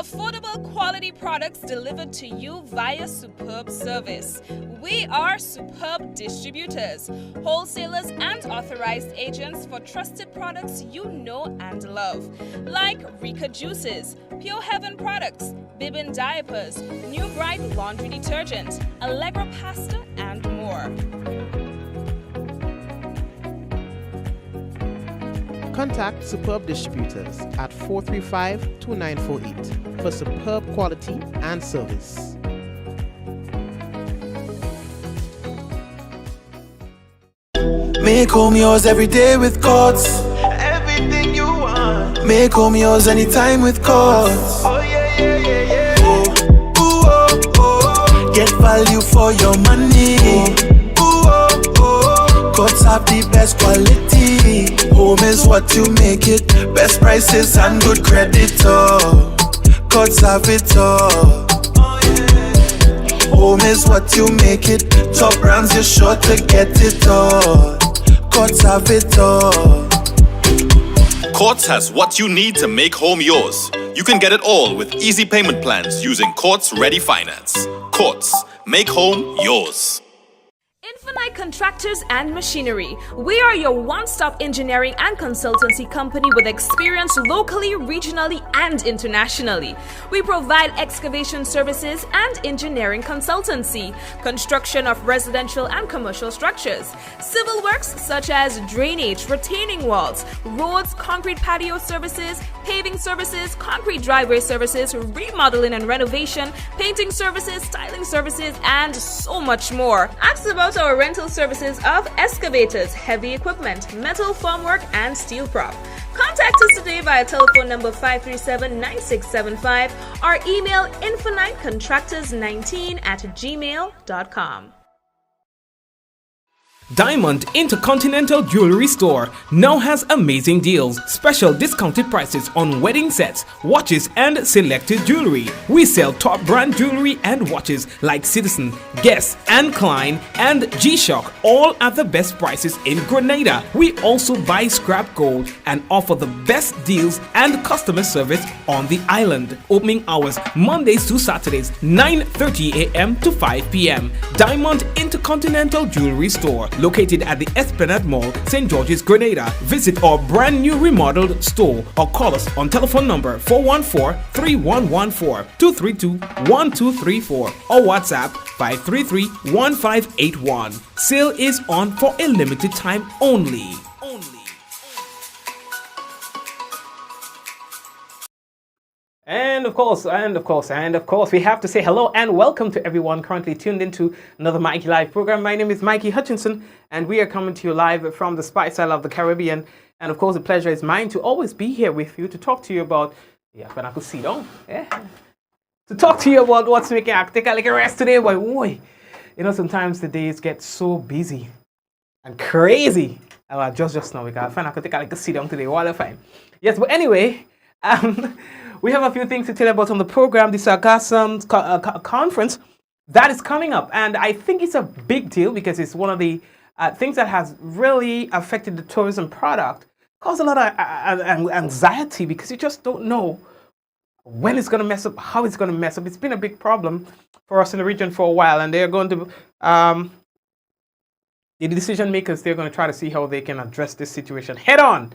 affordable quality products delivered to you via superb service. We are Superb Distributors, wholesalers and authorized agents for trusted products you know and love, like Rika Juices, Pure Heaven products, Bibbin diapers, New Bright laundry detergent, Allegra pasta, and more. Contact Superb Distributors at 435-2948 for superb quality and service. Make home yours every day with Courts. Everything you want. Make home yours anytime with Courts. Oh yeah, yeah, yeah, yeah. Oh, ooh, oh, oh. Get value for your money. Ooh, oh, oh. Courts have the best quality. Home is what you make it. Best prices and good credit. Oh, Courts have it all. Home is what you make it. Top brands, you're sure to get it all. Courts have it all. Courts has what you need to make home yours. You can get it all with easy payment plans using Courts Ready Finance. Courts, make home yours. Infinite Contractors and Machinery. We are your one-stop engineering and consultancy company with experience locally, regionally, and internationally. We provide excavation services and engineering consultancy, construction of residential and commercial structures, civil works such as drainage, retaining walls, roads, concrete patio services, paving services, concrete driveway services, remodeling and renovation, painting services, styling services, and so much more. Ask about our rental services of excavators, heavy equipment, metal formwork, and steel prop. Contact us today via telephone number 537-9675 or email infinitecontractors19@gmail.com. Diamond Intercontinental Jewelry Store now has amazing deals, special discounted prices on wedding sets, watches, and selected jewelry. We sell top brand jewelry and watches like Citizen, Guess, and Klein, and G-Shock, all at the best prices in Grenada. We also buy scrap gold and offer the best deals and customer service on the island. Opening hours Mondays to Saturdays, 9:30 a.m. to 5 p.m. Diamond Intercontinental Jewelry Store, located at the Esplanade Mall, St. George's, Grenada. Visit our brand new remodeled store or call us on telephone number 414-3114, 232-1234 or WhatsApp 533-1581. Sale is on for a limited time only. And of course, we have to say hello and welcome to everyone currently tuned into another Mikey Live program. My name is Mikey Hutchinson, and we are coming to you live from the Spice Isle of the Caribbean. And of course, the pleasure is mine to always be here with you to talk to you about, when I could sit down, to talk to you about what's making I take a little rest today, boy. You know, sometimes the days get so busy and crazy. Just now, I find I could take a little sit down today, while I find. Yes, but anyway, we have a few things to tell you about on the program. The Sargassum conference that is coming up, and I think it's a big deal because it's one of the things that has really affected the tourism product, caused a lot of anxiety because you just don't know when it's going to mess up, how it's going to mess up. It's been a big problem for us in the region for a while, and they're going to the decision makers, they're going to try to see how they can address this situation head on.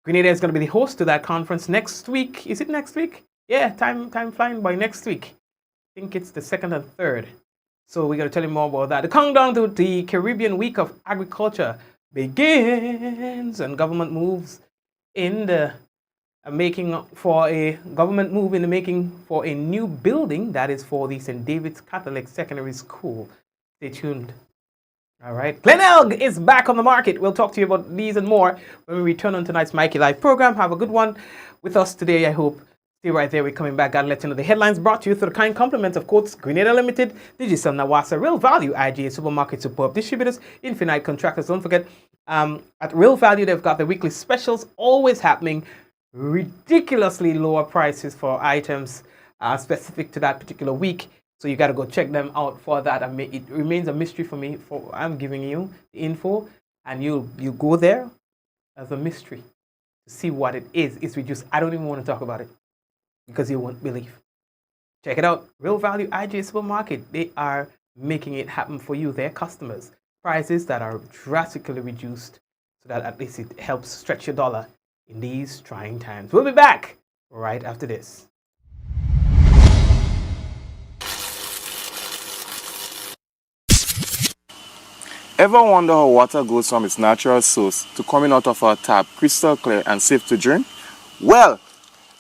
Grenada is going to be the host to that conference next week. Is it next week? Yeah, time flying by next week. I think it's the 2nd and 3rd. So we're going to tell you more about that. The countdown to the Caribbean Week of Agriculture begins, and government moves in the making for a new building that is for the St. David's Catholic Secondary School. Stay tuned. All right, Glenelg is back on the market. We'll talk to you about these and more when we return on tonight's Mikey Live program. Have a good one with us today, I hope. Stay right there. We're coming back. Gotta let you know the headlines brought to you through the kind compliments of Courts Grenada Limited, Digicel Nawasa, Real Value, IGA Supermarket, Superb Distributors, Infinite Contractors. Don't forget, at Real Value, they've got the weekly specials always happening. Ridiculously lower prices for items specific to that particular week. So you got to go check them out for that. It remains a mystery for me. I'm giving you the info, and you go there as a mystery to see what it is. It's reduced. I don't even want to talk about it. because you won't believe. Check it out. Real Value IGA Supermarket. They are making it happen for you, their customers. Prices that are drastically reduced so that at least it helps stretch your dollar in these trying times. We'll be back right after this. Ever wonder how water goes from its natural source to coming out of our tap crystal clear and safe to drink? Well,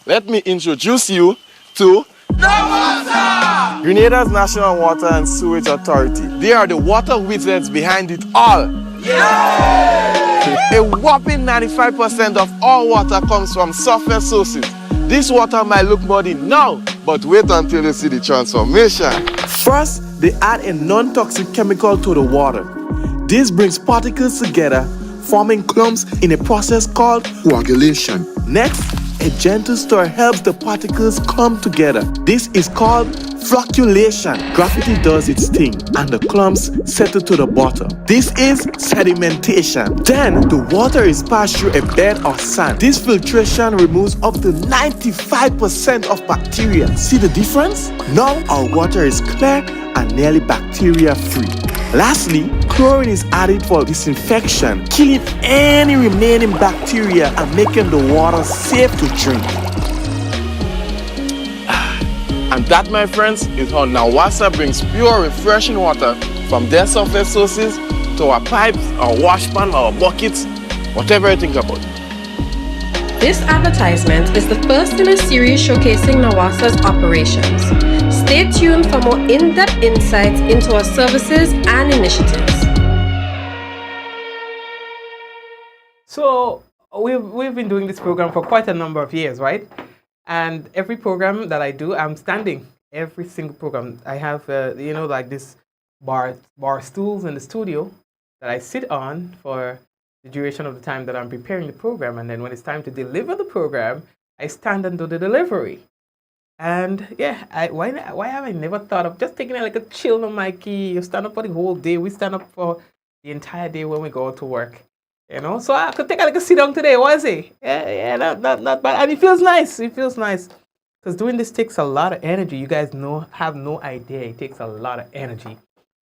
let me introduce you to Grenada's National Water and Sewage Authority. They are the water wizards behind it all. A whopping 95% of all water comes from surface sources. This water might look muddy now, but wait until you see the transformation. First, they add a non-toxic chemical to the water. This brings particles together, forming clumps in a process called coagulation. Next, a gentle stir helps the particles clump together. This is called flocculation. Gravity does its thing, and the clumps settle to the bottom. This is sedimentation. Then, the water is passed through a bed of sand. This filtration removes up to 95% of bacteria. See the difference? Now, our water is clear and nearly bacteria-free. Lastly, chlorine is added for disinfection, killing any remaining bacteria and making the water safe to drink. And that, my friends, is how Nawasa brings pure, refreshing water from their surface sources to our pipes, our washpan, our buckets, whatever you think about. This advertisement is the first in a series showcasing Nawasa's operations. Stay tuned for more in-depth insights into our services and initiatives. So we've been doing this program for quite a number of years, right? And every program that I do, I'm standing. Every single program. I have, like this bar stools in the studio that I sit on for the duration of the time that I'm preparing the program. And then when it's time to deliver the program, I stand and do the delivery. And yeah, why have I never thought of just taking it like a chill on Mikey? You stand up for the whole day. We stand up for the entire day when we go to work. So I could take a sit down today, was it? Yeah, not bad. And it feels nice. It feels nice. Because doing this takes a lot of energy. You guys have no idea. It takes a lot of energy.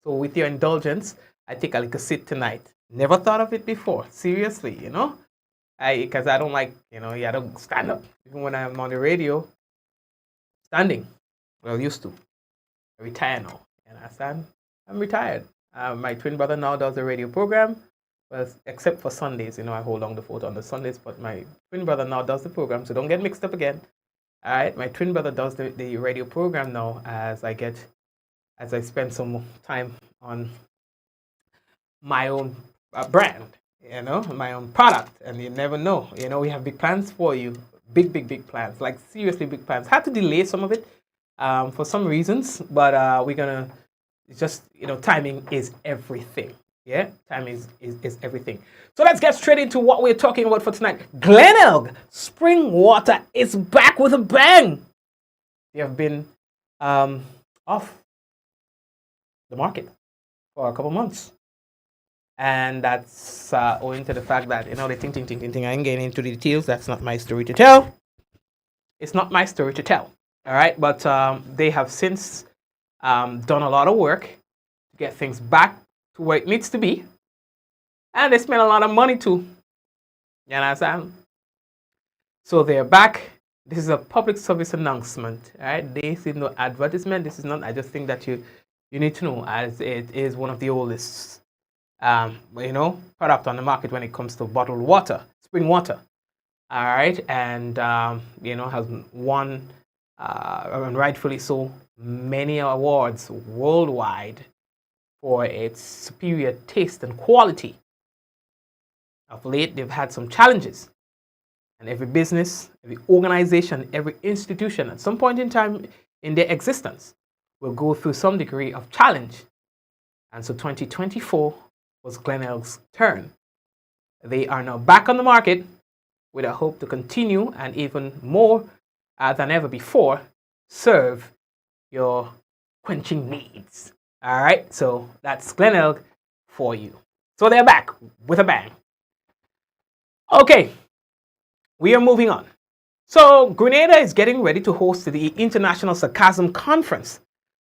So with your indulgence, I take a little sit tonight. Never thought of it before. Seriously, because I don't like, I don't stand up. Even when I'm on the radio, standing. Well, used to. I retire now. And I'm retired. My twin brother now does the radio program. Well, except for Sundays, I hold on the fort on the Sundays, but my twin brother now does the program, so don't get mixed up again. All right, my twin brother does the radio program now as I spend some time on my own brand, my own product, and you never know. We have big plans for you, big plans, like seriously big plans. Had to delay some of it for some reasons, but we're gonna timing is everything. Yeah, time is everything. So let's get straight into what we're talking about for tonight. Glenelg Spring Water is back with a bang. They have been off the market for a couple months. And that's owing to the fact that, they think. I ain't getting into the details. That's not my story to tell. It's not my story to tell. All right, but they have since done a lot of work to get things back to where it needs to be, and they spend a lot of money too. You understand? So they're back. This is a public service announcement. All right, this is no advertisement. This is not. I just think that you need to know, as it is one of the oldest, product on the market when it comes to bottled water, spring water. All right, and has won, and rightfully so, many awards worldwide for its superior taste and quality. Of late, they've had some challenges. And every business, every organization, every institution, at some point in time in their existence, will go through some degree of challenge. And so 2024 was Glenelg's turn. They are now back on the market with a hope to continue and even more than ever before, serve your quenching needs. All right, so that's Glenelg for you. So they're back with a bang. Okay, we are moving on. So Grenada is getting ready to host the International Sargassum Conference.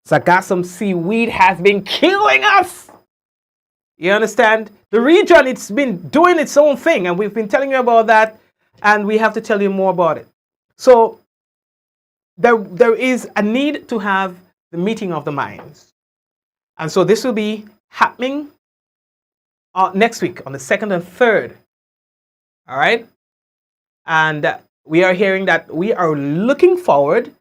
Sargassum seaweed has been killing us. You understand? The region, it's been doing its own thing, and we've been telling you about that, and we have to tell you more about it. So there is a need to have the meeting of the minds. And so this will be happening next week on the 2nd and 3rd. All right? And we are hearing that we are looking forward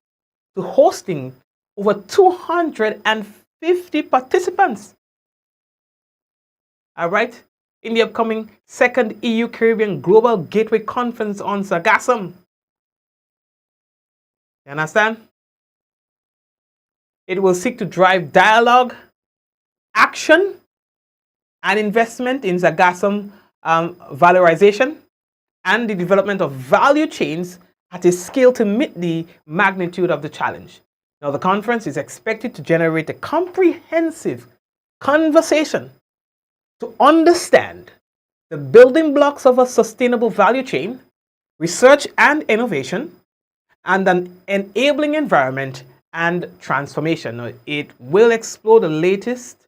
to hosting over 250 participants. All right? In the upcoming 2nd EU Caribbean Global Gateway Conference on Sargassum. You understand? It will seek to drive dialogue, action, and investment in Sargassum valorization and the development of value chains at a scale to meet the magnitude of the challenge. Now, the conference is expected to generate a comprehensive conversation to understand the building blocks of a sustainable value chain, research and innovation, and an enabling environment and transformation. Now, it will explore the latest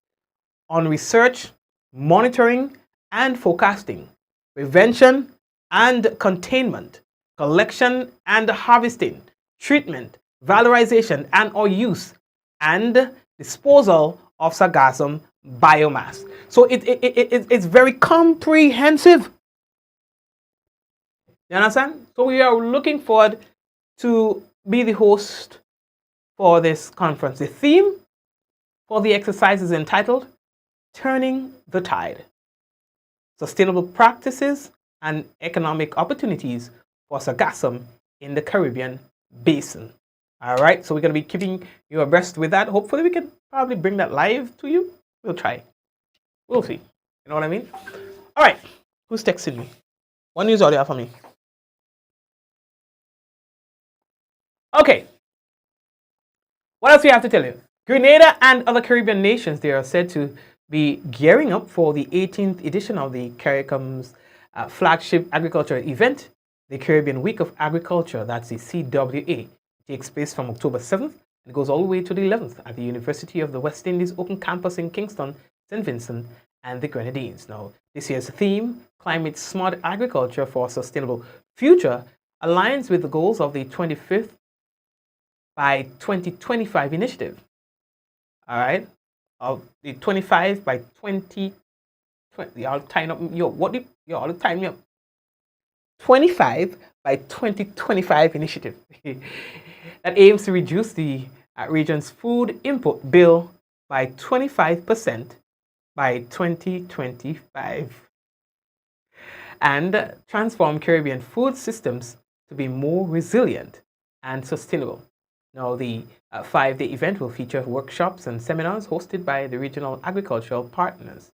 on research, monitoring and forecasting, prevention and containment, collection and harvesting, treatment, valorization and or use, and disposal of Sargassum biomass. So it's very comprehensive. You understand? So we are looking forward to be the host for this conference. The theme for the exercise is entitled Turning the Tide: Sustainable Practices and Economic Opportunities for Sargassum in the Caribbean Basin. All right, so we're going to be keeping you abreast with that. Hopefully we can probably bring that live to you. We'll try. We'll see. You know what I mean? All right, who's texting me? One news audio for me. Okay. What else do we have to tell you? Grenada and other Caribbean nations, they are said to be gearing up for the 18th edition of the CARICOM's flagship agricultural event, the Caribbean Week of Agriculture. That's the CWA. It takes place from October 7th and goes all the way to the 11th at the University of the West Indies Open Campus in Kingston, St. Vincent, and the Grenadines. Now, this year's theme, Climate Smart Agriculture for a Sustainable Future, aligns with the goals of the 25th by 2025 initiative. All right, of the 25 by 2020. Y'all tying up yo all the time up. 25 by 2025 initiative that aims to reduce the region's food input bill by 25% by 2025 and transform Caribbean food systems to be more resilient and sustainable. Now, the 5-day event will feature workshops and seminars hosted by the regional agricultural partners.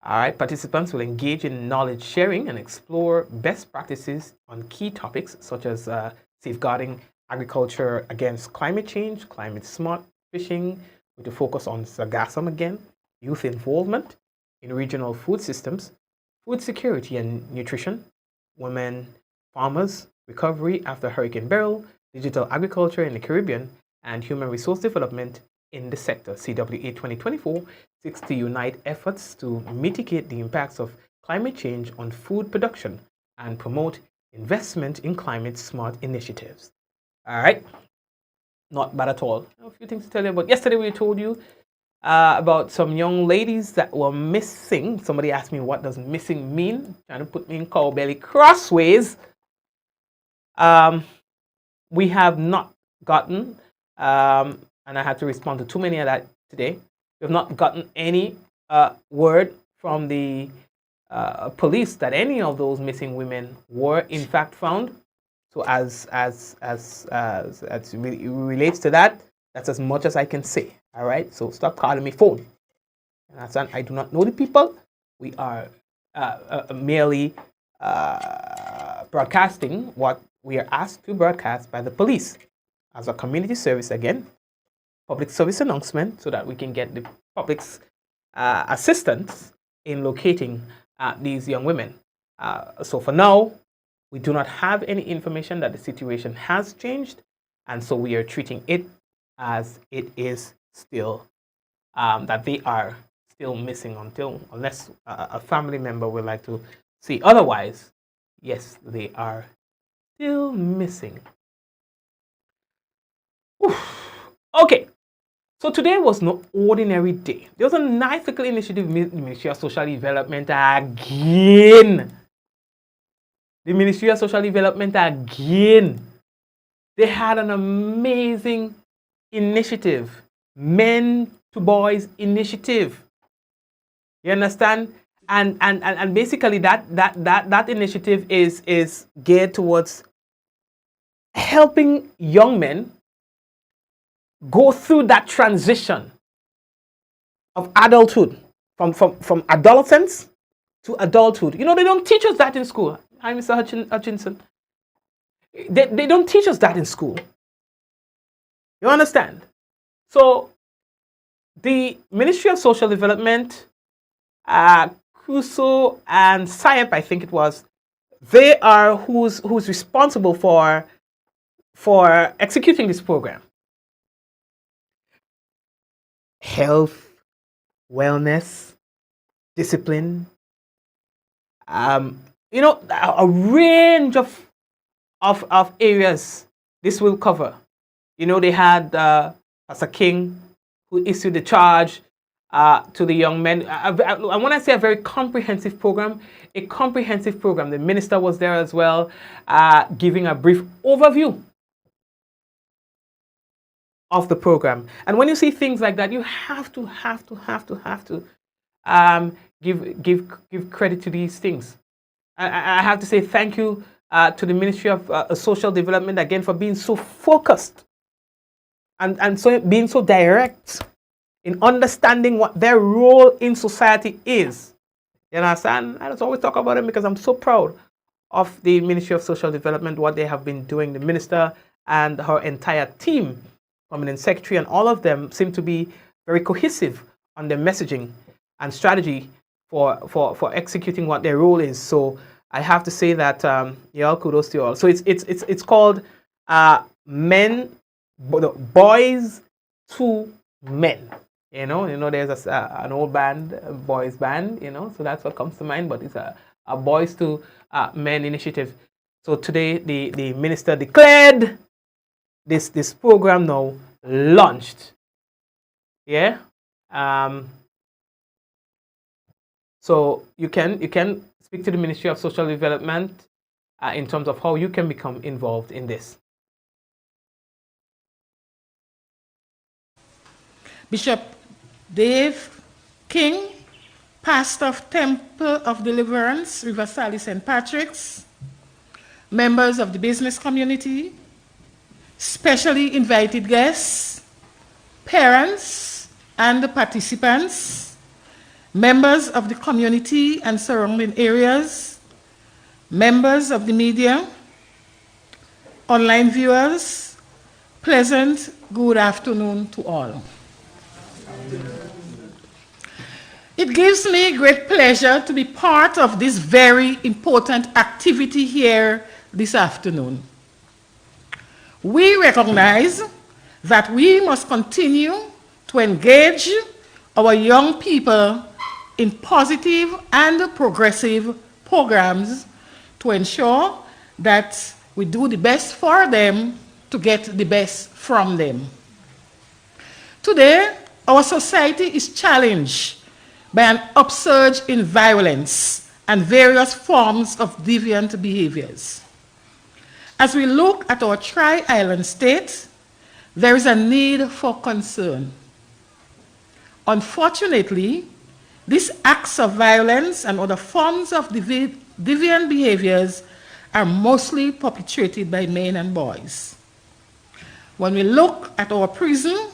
All right, participants will engage in knowledge sharing and explore best practices on key topics such as safeguarding agriculture against climate change, climate smart fishing, with a focus on Sargassum again, youth involvement in regional food systems, food security and nutrition, women farmers, recovery after Hurricane Beryl, digital agriculture in the Caribbean, and human resource development in the sector. CWA 2024 seeks to unite efforts to mitigate the impacts of climate change on food production and promote investment in climate smart initiatives. All right, not bad at all. A few things to tell you about. Yesterday we told you about some young ladies that were missing. Somebody asked me, what does missing mean? Trying to put me in cow belly crossways. We have not gotten, and I had to respond to too many of that today. We have not gotten any word from the police that any of those missing women were in fact found. So as it relates to that, that's as much as I can say. All right. So stop calling me phone. I do not know the people. We are merely broadcasting what we are asked to broadcast by the police as a community service, again, public service announcement, so that we can get the public's assistance in locating these young women. So for now, We do not have any information that the situation has changed, and so we are treating it as it is still, that they are still missing unless a family member would like to see otherwise. Yes, they are still missing. Oof. Okay, so today was no ordinary day. There was a nice little initiative, Ministry of Social Development again. The Ministry of Social Development again. They had an amazing initiative, Men to Boys initiative. You understand? And basically that initiative is geared towards helping young men go through that transition of adulthood, from adolescence to adulthood. You know, they don't teach us that in school. Hi, Mr. Hutchinson. They don't teach us that in school. You understand? So the Ministry of Social Development, CUSO and SIEP, I think it was, they are who's responsible for executing this program. Health, wellness, discipline, you know, a range of areas this will cover. You know, they had Pastor King, who issued the charge to the young men. I want to say a very comprehensive program, The minister was there as well, giving a brief overview of the program. And when you see things like that, you have to give credit to these things. I have to say thank you to the Ministry of Social Development again for being so focused and so being so direct in understanding what their role in society is. You understand? I just always talk about them because I'm so proud of the Ministry of Social Development, what they have been doing. The minister and her entire team, permanent secretary, and all of them seem to be very cohesive on their messaging and strategy for executing what their role is. So I have to say that yeah, kudos to you all. So it's called Boys to Men. You know, there's an old band, a boys band. You know, so that's what comes to mind. But it's a Boys to Men initiative. So today the minister declared this program now launched. Yeah. So you can speak to the Ministry of Social Development in terms of how you can become involved in this. Bishop Dave King, pastor of Temple of Deliverance, River Sally St. Patrick's, members of the business community, specially invited guests, parents and the participants, members of the community and surrounding areas, members of the media, online viewers, pleasant good afternoon to all. It gives me great pleasure to be part of this very important activity here this afternoon. We recognize that we must continue to engage our young people in positive and progressive programs to ensure that we do the best for them to get the best from them. Today, our society is challenged by an upsurge in violence and various forms of deviant behaviors. As we look at our tri-island state, there is a need for concern. Unfortunately, these acts of violence and other forms of deviant behaviors are mostly perpetrated by men and boys. When we look at our prison,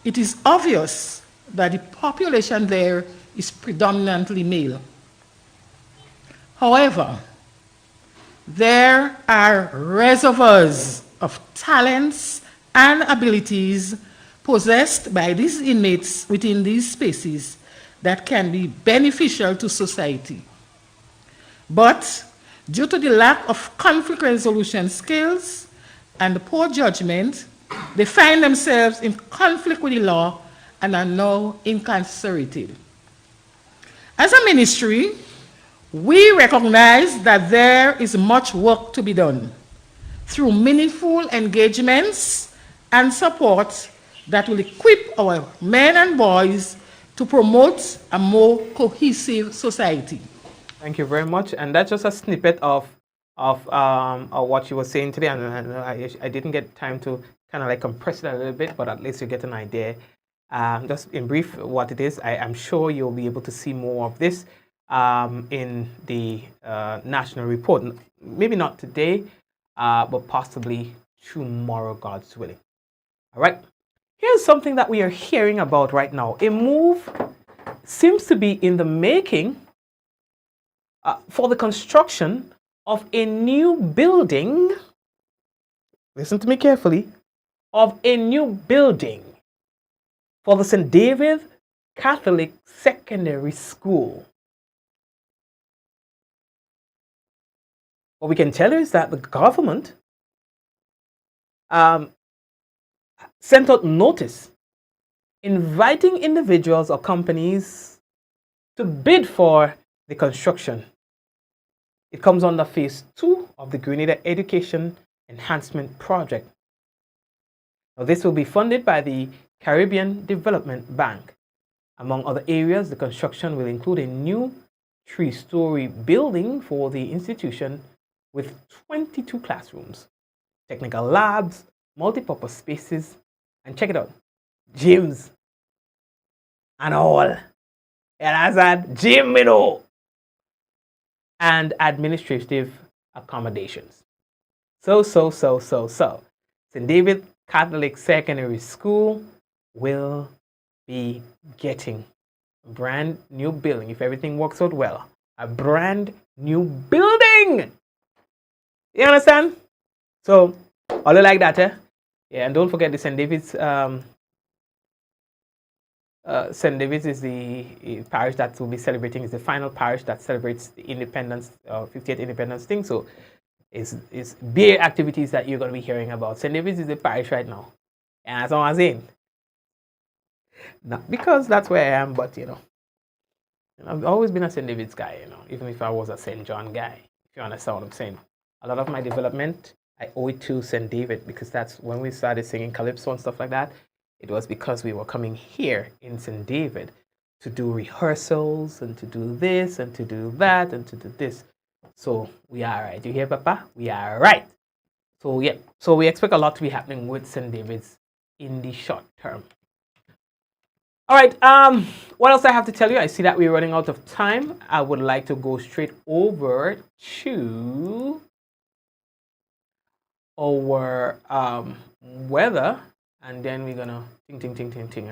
it is obvious that the population there is predominantly male. However, there are reservoirs of talents and abilities possessed by these inmates within these spaces that can be beneficial to society. But Due to the lack of conflict resolution skills and poor judgment, they find themselves in conflict with the law and are now incarcerated. As a ministry, we recognize that there is much work to be done through meaningful engagements and support that will equip our men and boys to promote a more cohesive society. Thank you very much. And that's just a snippet of what you were saying today. And I didn't get time to kind of like compress it a little bit, but at least you get an idea. Just in brief, what it is. I'm sure you'll be able to see more of this in the national report. Maybe not today, but possibly tomorrow, God's willing. All right. Here's something that we are hearing about right now. A move seems to be in the making for the construction of a new building. Listen to me carefully. Of a new building for the St. David Catholic Secondary School. What we can tell you is that the government sent out notice inviting individuals or companies to bid for the construction. It comes under phase 2 of the Grenada Education Enhancement Project. Now, this will be funded by the Caribbean Development Bank. Among other areas, the construction will include a new 3-story building for the institution with 22 classrooms, technical labs, multipurpose spaces, and check it out, gyms and all. And I said, gym, you know, and administrative accommodations. So. St. David Catholic Secondary School will be getting a brand new building, if everything works out well. A brand new building! You understand? So, all you like that, eh? Yeah, and don't forget the St. David's. St. David's is the parish that will be celebrating. It's the final parish that celebrates the independence, 50th independence thing. So, it's big activities that you're going to be hearing about. St. David's is the parish right now, and that's all I'm saying. Not because that's where I am, but you know, I've always been a St. David's guy. You know, even if I was a St. John guy, if you understand what I'm saying. A lot of my development, I owe it to St. David, because that's when we started singing calypso and stuff like that. It was because we were coming here in St. David to do rehearsals and to do this and to do that and to do this. So we are right. You hear, Papa? We are right. So yeah. So we expect a lot to be happening with St. David's in the short term. All right. What else I have to tell you? I see that we're running out of time. I would like to go straight over to our weather, and then we're gonna ting.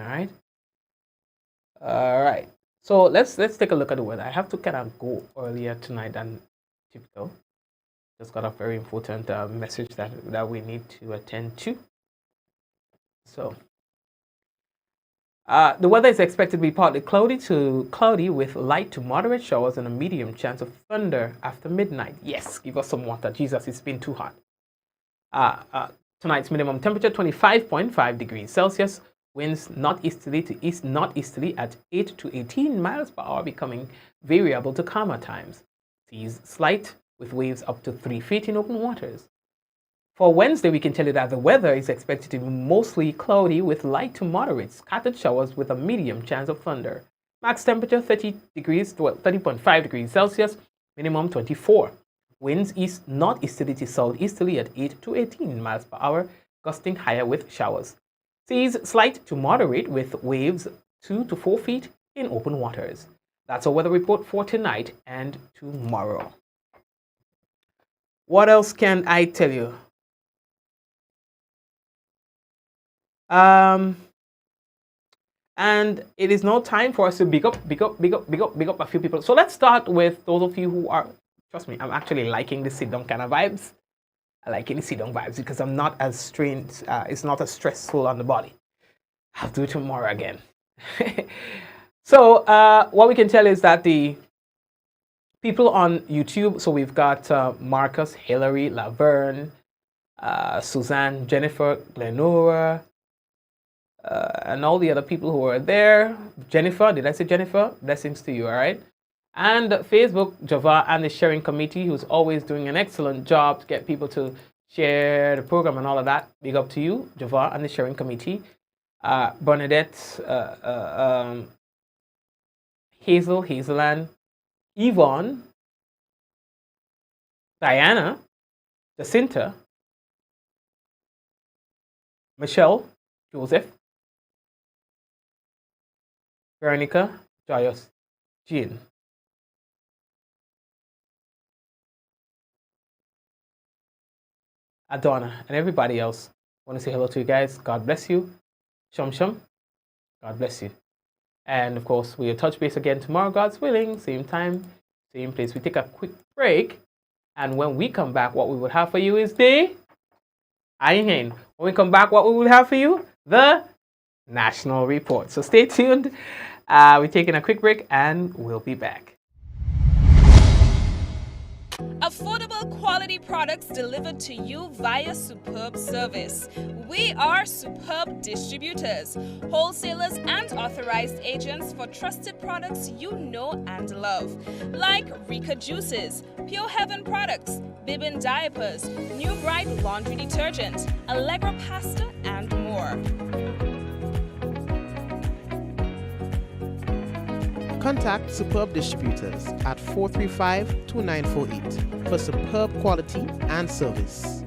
All right. So let's take a look at the weather. I have to kind of go earlier tonight than typical. Just got a very important message that we need to attend to. So the weather is expected to be partly cloudy to cloudy with light to moderate showers and a medium chance of thunder after midnight. Yes, give us some water. Jesus, it's been too hot. Tonight's minimum temperature 25.5 degrees Celsius. Winds northeasterly to east northeasterly at 8 to 18 miles per hour, becoming variable to calmer times. Seas slight with waves up to 3 feet in open waters. For Wednesday, we can tell you that the weather is expected to be mostly cloudy with light to moderate scattered showers with a medium chance of thunder. Max temperature 30.5 degrees Celsius, minimum 24. Winds east northeasterly to southeasterly at 8 to 18 miles per hour, gusting higher with showers. Seas slight to moderate with waves 2 to 4 feet in open waters. That's our weather report for tonight and tomorrow. What else can I tell you? And it is now time for us to big up a few people. So let's start with those of you who are, trust me, I'm actually liking the sit down kind of vibes. I like any sit down vibes because I'm not as strained, it's not as stressful on the body. I'll do it tomorrow again. So what we can tell is that the people on YouTube. So we've got Marcus, Hillary, Laverne, Suzanne, Jennifer, Glenora, and all the other people who are there. Jennifer, did I say Jennifer? Blessings to you, all right? And Facebook, Java, and the sharing committee, who's always doing an excellent job to get people to share the program and all of that. Big up to you, Java, and the sharing committee. Bernadette, Hazel, Hazelan, Yvonne, Diana, Jacinta, Michelle, Joseph, Veronica, Joyous, Jean. Adonna, and everybody else. I want to say hello to you guys. God bless you. Shum Shum. God bless you. And of course, we'll touch base again tomorrow, God's willing. Same time, same place. We take a quick break. And when we come back, what we will have for you is the... When we come back, what we will have for you? The National Report. So stay tuned. We're taking a quick break and we'll be back. Affordable quality products delivered to you via superb service. We are Superb Distributors, wholesalers and authorized agents for trusted products you know and love, like Rika Juices, Pure Heaven products, Bibbin diapers, New Bright laundry detergent, Allegra pasta, and more. Contact Superb Distributors at 435-2948 for superb quality and service.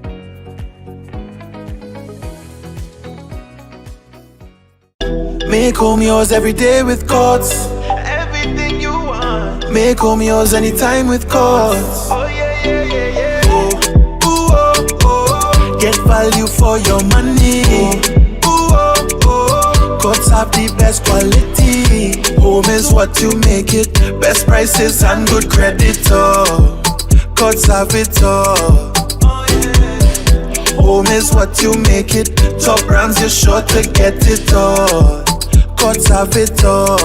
Make home yours every day with Courts. Everything you want. Make home yours anytime with Courts. Oh yeah, yeah, yeah, yeah. Oh, ooh, oh, oh. Get value for your money. Ooh, oh, oh. Courts have the best quality. Home is what you make it. Best prices and good credit. Oh, Courts have it all. Home is what you make it. Top brands, you're sure to get it all. Courts have it all.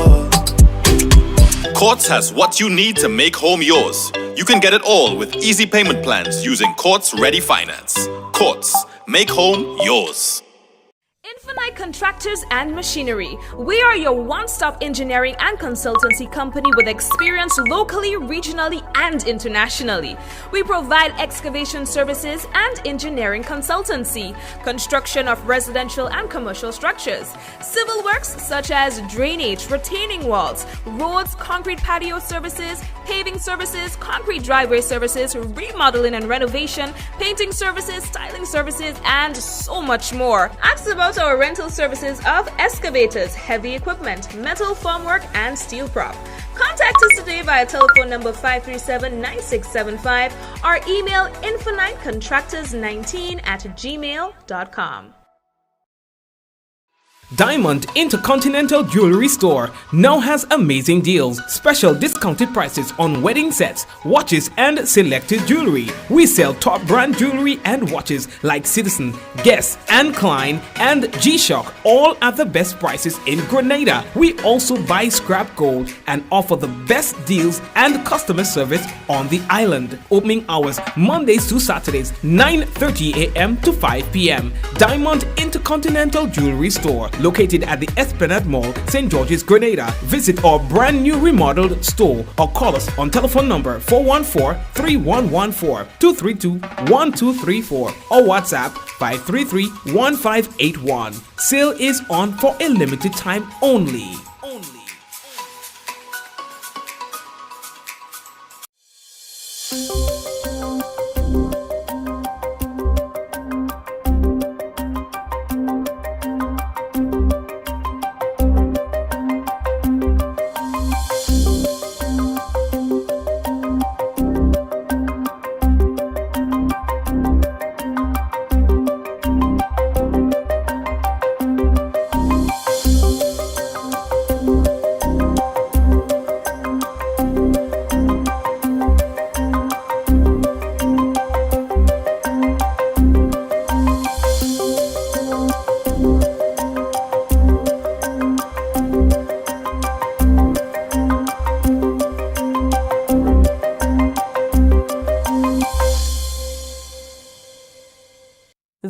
Courts has what you need to make home yours. You can get it all with easy payment plans using Courts Ready Finance. Courts, make home yours. Infinite Contractors and Machinery. We are your one-stop engineering and consultancy company with experience locally, regionally, and internationally. We provide excavation services and engineering consultancy, construction of residential and commercial structures, civil works such as drainage, retaining walls, roads, concrete patio services, paving services, concrete driveway services, remodeling and renovation, painting services, styling services, and so much more. Ask about our rental services of excavators, heavy equipment, metal formwork, and steel prop. Contact us today via telephone number 537-9675 or email infinitecontractors19@gmail.com. Diamond Intercontinental Jewelry Store now has amazing deals, special discounted prices on wedding sets, watches, and selected jewelry. We sell top brand jewelry and watches like Citizen, Guess, and Klein, and G-Shock, all at the best prices in Grenada. We also buy scrap gold and offer the best deals and customer service on the island. Opening hours Mondays to Saturdays, 9:30 a.m. to 5 p.m. Diamond Intercontinental Jewelry Store, located at the Esplanade Mall, St. George's, Grenada. Visit our brand new remodeled store or call us on telephone number 414-3114, 232-1234 or WhatsApp 533-1581. Sale is on for a limited time only.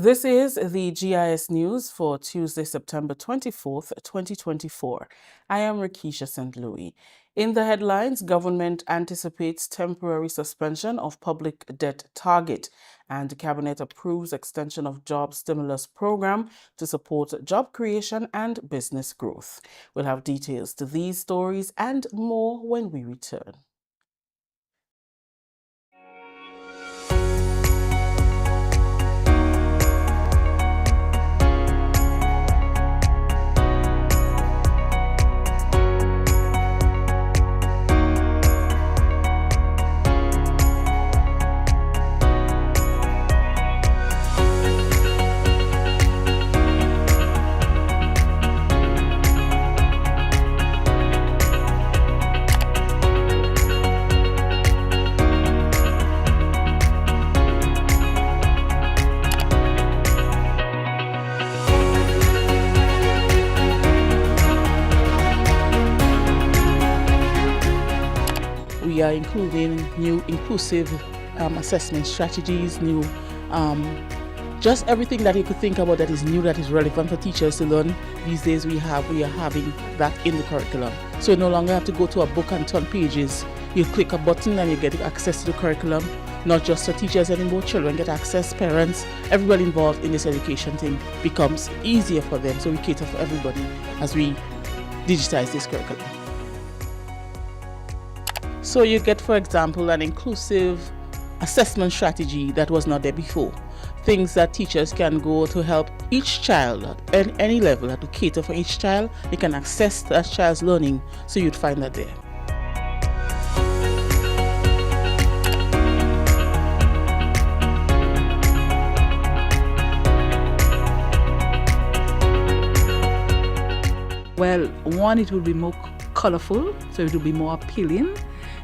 This is the GIS News for Tuesday, September 24th, 2024. I am Rakisha St. Louis. In the headlines, government anticipates temporary suspension of public debt target, and Cabinet approves extension of job stimulus program to support job creation and business growth. We'll have details to these stories and more when we return. We are including new inclusive assessment strategies, new just everything that you could think about that is new, that is relevant for teachers to learn. These days we are having that in the curriculum. So you no longer have to go to a book and turn pages. You click a button and you get access to the curriculum. Not just for teachers anymore, children get access, parents, everybody involved in this education thing becomes easier for them. So we cater for everybody as we digitize this curriculum. So you get, for example, an inclusive assessment strategy that was not there before. Things that teachers can go to help each child at any level, to cater for each child. They can access that child's learning, so you'd find that there. Well, one, it will be more colorful, so it will be more appealing.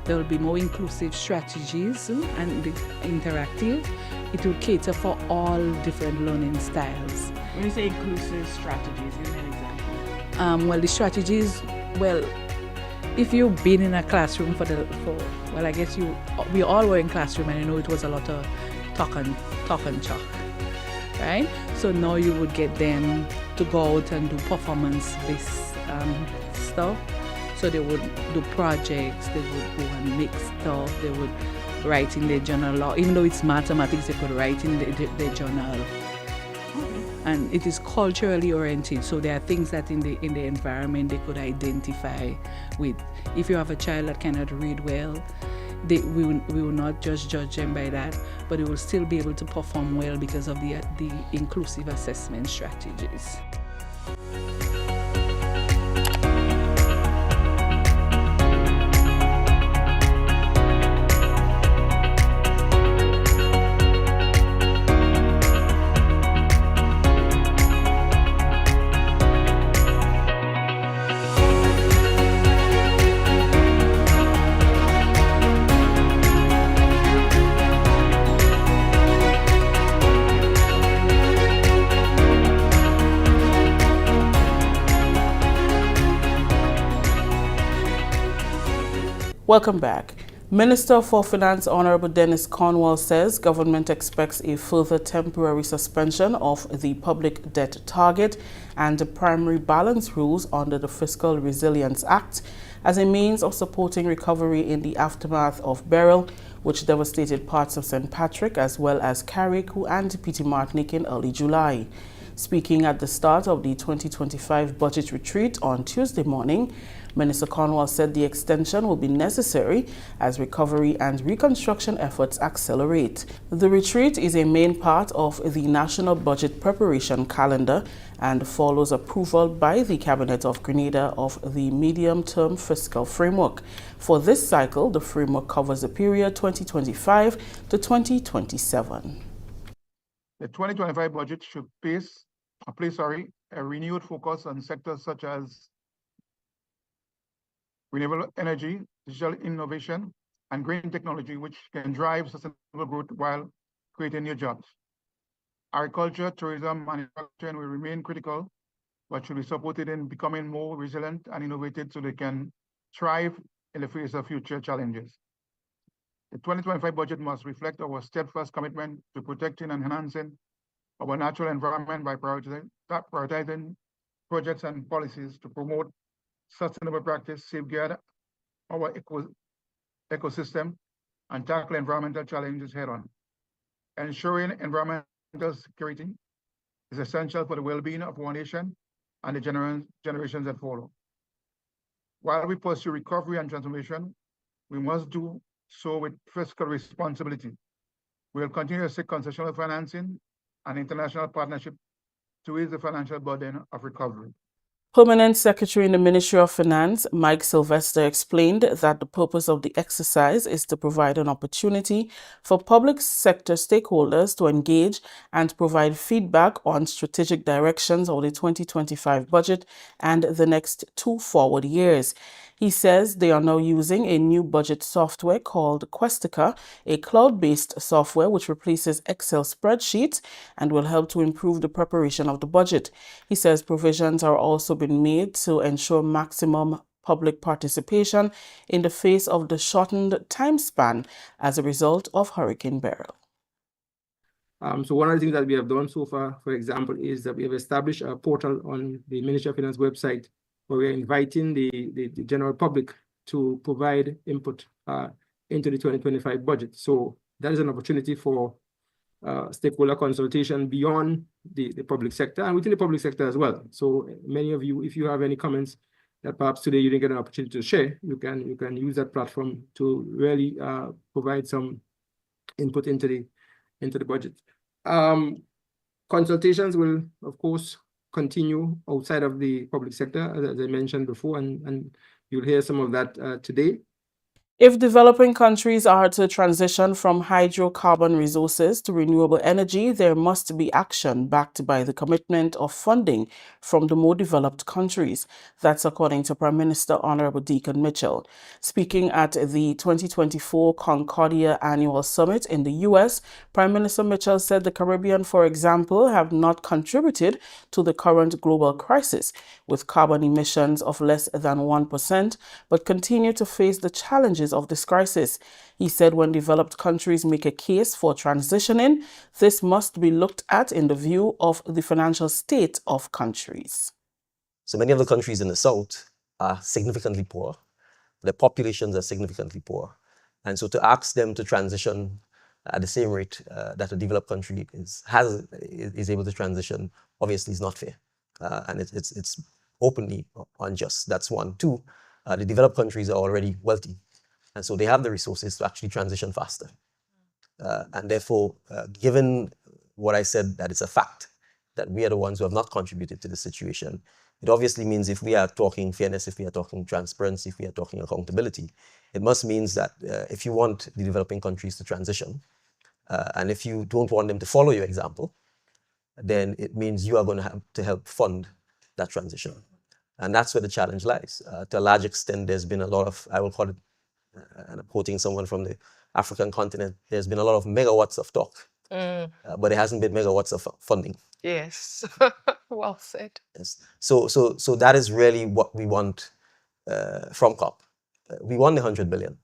There will be more inclusive strategies and interactive. It will cater for all different learning styles. When you say inclusive strategies, give me an example. Well, the strategies, well, if you've been in a classroom I guess we all were in classroom, and I know it was a lot of talk and talk, right? So now you would get them to go out and do performance-based stuff. So they would do projects, they would go and make stuff, they would write in their journal. Even though it's mathematics, they could write in their journal. And it is culturally oriented, so there are things that in the environment they could identify with. If you have a child that cannot read well, we will not just judge them by that, but they will still be able to perform well because of the inclusive assessment strategies. Welcome back. Minister for Finance Honorable Dennis Cornwall says government expects a further temporary suspension of the public debt target and the primary balance rules under the Fiscal Resilience Act as a means of supporting recovery in the aftermath of Beryl, which devastated parts of St. Patrick as well as Carriacou and Petite Martinique in early July. Speaking at the start of the 2025 budget retreat on Tuesday morning, Minister Cornwall said the extension will be necessary as recovery and reconstruction efforts accelerate. The retreat is a main part of the National Budget Preparation Calendar and follows approval by the Cabinet of Grenada of the medium-term fiscal framework. For this cycle, the framework covers the period 2025 to 2027. The 2025 budget should place a renewed focus on sectors such as renewable energy, digital innovation, and green technology, which can drive sustainable growth while creating new jobs. Agriculture, tourism, manufacturing will remain critical, but should be supported in becoming more resilient and innovative so they can thrive in the face of future challenges. The 2025 budget must reflect our steadfast commitment to protecting and enhancing our natural environment by prioritizing projects and policies to promote sustainable practice, safeguard our ecosystem, and tackle environmental challenges head-on. Ensuring environmental security is essential for the well-being of our nation and the generations that follow. While we pursue recovery and transformation, we must do so with fiscal responsibility. We will continue to seek concessional financing and international partnership to ease the financial burden of recovery. Permanent Secretary in the Ministry of Finance, Mike Sylvester, explained that the purpose of the exercise is to provide an opportunity for public sector stakeholders to engage and provide feedback on strategic directions of the 2025 budget and the next 2 forward years. He says they are now using a new budget software called Questica, a cloud-based software which replaces Excel spreadsheets and will help to improve the preparation of the budget. He says provisions are also been made to ensure maximum public participation in the face of the shortened time span as a result of Hurricane Beryl. So one of the things that we have done so far, for example, is that we have established a portal on the Ministry of Finance website where we're inviting the general public to provide input into the 2025 budget. So that is an opportunity for stakeholder consultation beyond the public sector and within the public sector as well. So many of you, if you have any comments that perhaps today you didn't get an opportunity to share, you can use that platform to really provide some input into the budget. Consultations will, of course, continue outside of the public sector, as I mentioned before, and you'll hear some of that today. If developing countries are to transition from hydrocarbon resources to renewable energy, there must be action backed by the commitment of funding from the more developed countries. That's according to Prime Minister Honorable Deacon Mitchell. Speaking at the 2024 Concordia Annual Summit in the U.S., Prime Minister Mitchell said the Caribbean, for example, have not contributed to the current global crisis, with carbon emissions of less than 1%, but continue to face the challenges of this crisis. He said when developed countries make a case for transitioning, this must be looked at in the view of the financial state of countries. So many of the countries in the South are significantly poor. Their populations are significantly poor. And so to ask them to transition at the same rate that a developed country is able to transition, obviously is not fair. And it's openly unjust. That's one. Two, the developed countries are already wealthy. And so they have the resources to actually transition faster. And therefore, given what I said, that it's a fact that we are the ones who have not contributed to the situation, it obviously means if we are talking fairness, if we are talking transparency, if we are talking accountability, it must mean that if you want the developing countries to transition, and if you don't want them to follow your example, then it means you are going to have to help fund that transition. And that's where the challenge lies. To a large extent, there's been a lot of, I will call it, and I'm quoting someone from the African continent, there's been a lot of megawatts of talk, but there hasn't been megawatts of funding. Yes, well said. Yes. So that is really what we want from COP. We want the 100 billion.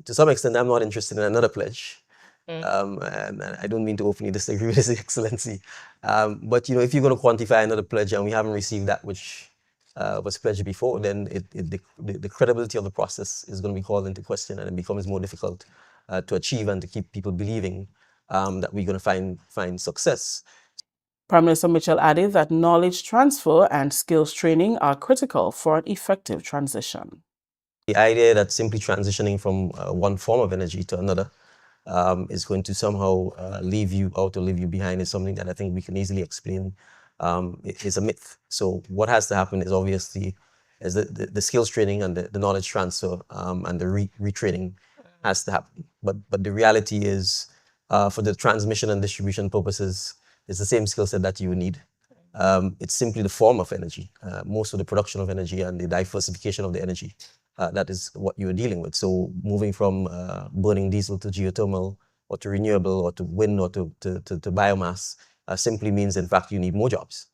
To some extent, I'm not interested in another pledge. And I don't mean to openly disagree with His Excellency. But if you're going to quantify another pledge and we haven't received that which was pledged before, then the credibility of the process is going to be called into question, and it becomes more difficult to achieve and to keep people believing that we're going to find success. Prime Minister Mitchell added that knowledge transfer and skills training are critical for an effective transition. The idea that simply transitioning from one form of energy to another is going to somehow leave you out or leave you behind is something that I think we can easily explain is a myth. So what has to happen is obviously is the skills training and the knowledge transfer and the retraining has to happen. But the reality is for the transmission and distribution purposes, it's the same skill set that you need. It's simply the form of energy. Most of the production of energy and the diversification of the energy, that is what you're dealing with. So moving from burning diesel to geothermal or to renewable or to wind or to biomass simply means, in fact, you need more jobs.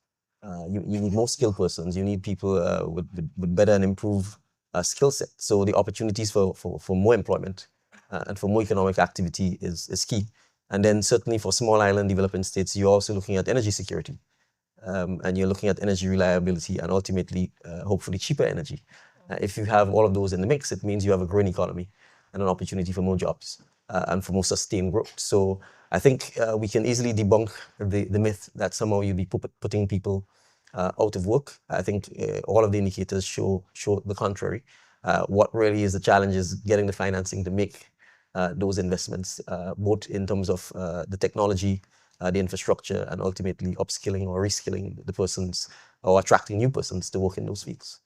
You need more skilled persons. You need people with better and improved skill set. So the opportunities for more employment and for more economic activity is key. And then certainly for small island developing states, you're also looking at energy security. And you're looking at energy reliability and ultimately, hopefully, cheaper energy. If you have all of those in the mix, it means you have a growing economy and an opportunity for more jobs and for more sustained growth. So I think we can easily debunk the myth that somehow you'll be putting people out of work. I think all of the indicators show the contrary. What really is the challenge is getting the financing to make those investments, both in terms of the technology, the infrastructure, and ultimately upskilling or reskilling the persons or attracting new persons to work in those fields.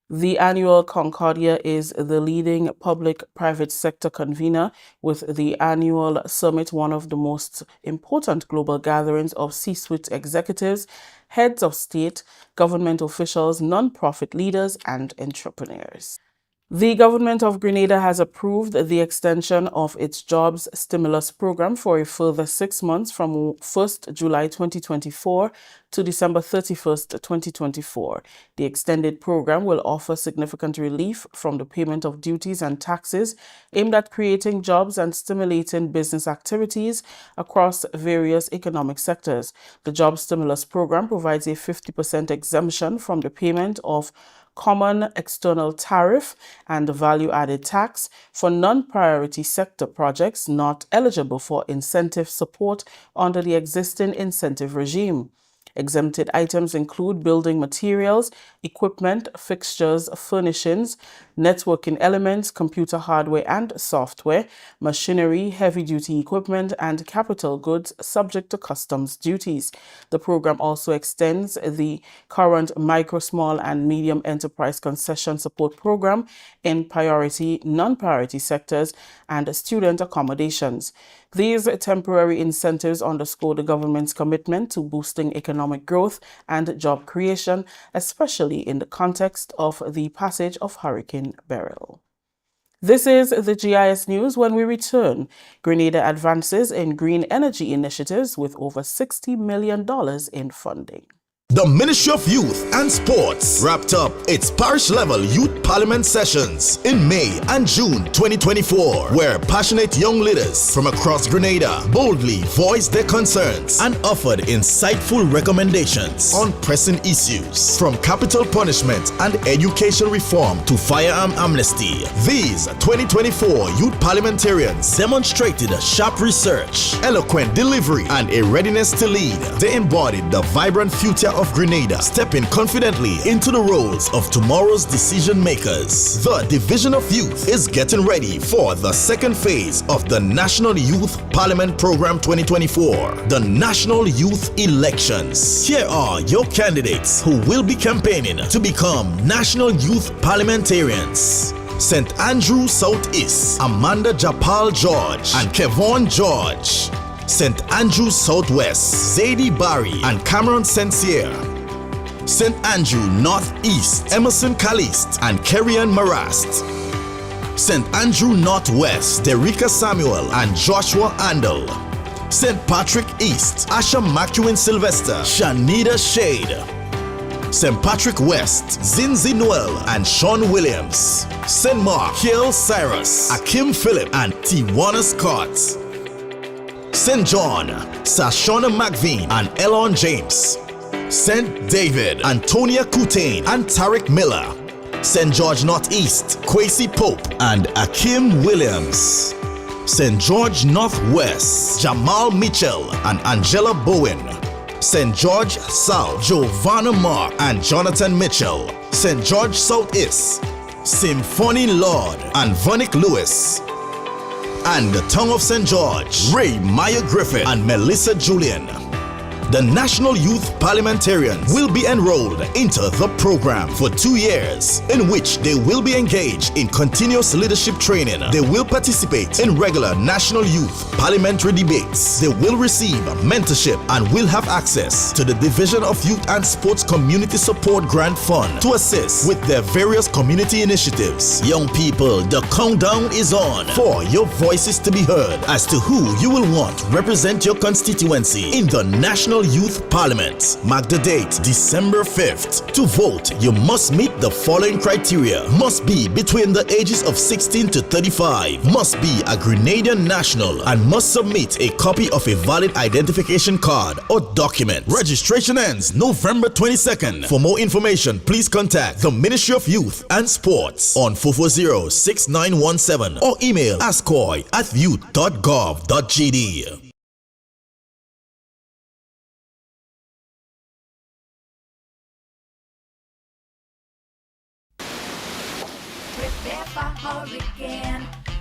The annual Concordia is the leading public-private sector convener with the annual summit, one of the most important global gatherings of C-suite executives, heads of state, government officials, non-profit leaders, and entrepreneurs. The government of Grenada has approved the extension of its jobs stimulus program for a further 6 months from 1st July 2024 to December 31st, 2024. The extended program will offer significant relief from the payment of duties and taxes aimed at creating jobs and stimulating business activities across various economic sectors. The job stimulus program provides a 50% exemption from the payment of common external tariff and value-added tax for non-priority sector projects not eligible for incentive support under the existing incentive regime. Exempted items include building materials, equipment, fixtures, furnishings, networking elements, computer hardware and software, machinery, heavy-duty equipment, and capital goods subject to customs duties. The program also extends the current micro, small, and medium enterprise concession support program in priority, non-priority sectors and student accommodations. These temporary incentives underscore the government's commitment to boosting economic growth and job creation, especially in the context of the passage of Hurricane Beryl. This is the GIS News. When we return, Grenada advances in green energy initiatives with over $60 million in funding. The Ministry of Youth and Sports wrapped up its parish-level Youth Parliament sessions in May and June 2024, where passionate young leaders from across Grenada boldly voiced their concerns and offered insightful recommendations on pressing issues, from capital punishment and education reform to firearm amnesty. These 2024 Youth Parliamentarians demonstrated sharp research, eloquent delivery, and a readiness to lead. They embodied the vibrant future of Grenada, stepping confidently into the roles of tomorrow's decision makers. The Division of Youth is getting ready for the second phase of the National Youth Parliament Program 2024, the National Youth Elections. Here are your candidates who will be campaigning to become National Youth Parliamentarians. St. Andrew Southeast, Amanda Japal George and Kevon George. St. Andrew Southwest, Zadie Barry and Cameron Sincere. St. Andrew Northeast, Emerson Calist and Kerrian Marast. St. Andrew Northwest, Derricka Samuel and Joshua Andel. St. Patrick East, Asha McEwen Sylvester, Shanida Shade. St. Patrick West, Zinzi Noel and Sean Williams. St. Mark, Kiel Cyrus, Akim Phillip and Tiwana Scott. St. John, Sashona McVean and Elon James. St. David, Antonia Kutain and Tarek Miller. St. George Northeast, Kwesi Pope and Akim Williams. St. George Northwest, Jamal Mitchell and Angela Bowen. St. George South, Giovanna Mark and Jonathan Mitchell. St. George Southeast, Symphony Lord and Vanik Lewis. And the Tongue of St. George, Ray Meyer Griffith and Melissa Julian. The National Youth Parliamentarians will be enrolled into the program for 2 years, in which they will be engaged in continuous leadership training. They will participate in regular National Youth Parliamentary debates. They will receive mentorship and will have access to the Division of Youth and Sports Community Support Grant Fund to assist with their various community initiatives. Young people, the countdown is on for your voices to be heard as to who you will want represent your constituency in the National National Youth Parliament. Mark the date, December 5th. To vote, you must meet the following criteria. Must be between the ages of 16 to 35. Must be a Grenadian national and must submit a copy of a valid identification card or document. Registration ends November 22nd. For more information, please contact the Ministry of Youth and Sports on 440-6917 or email askoy@youth.gov.gd.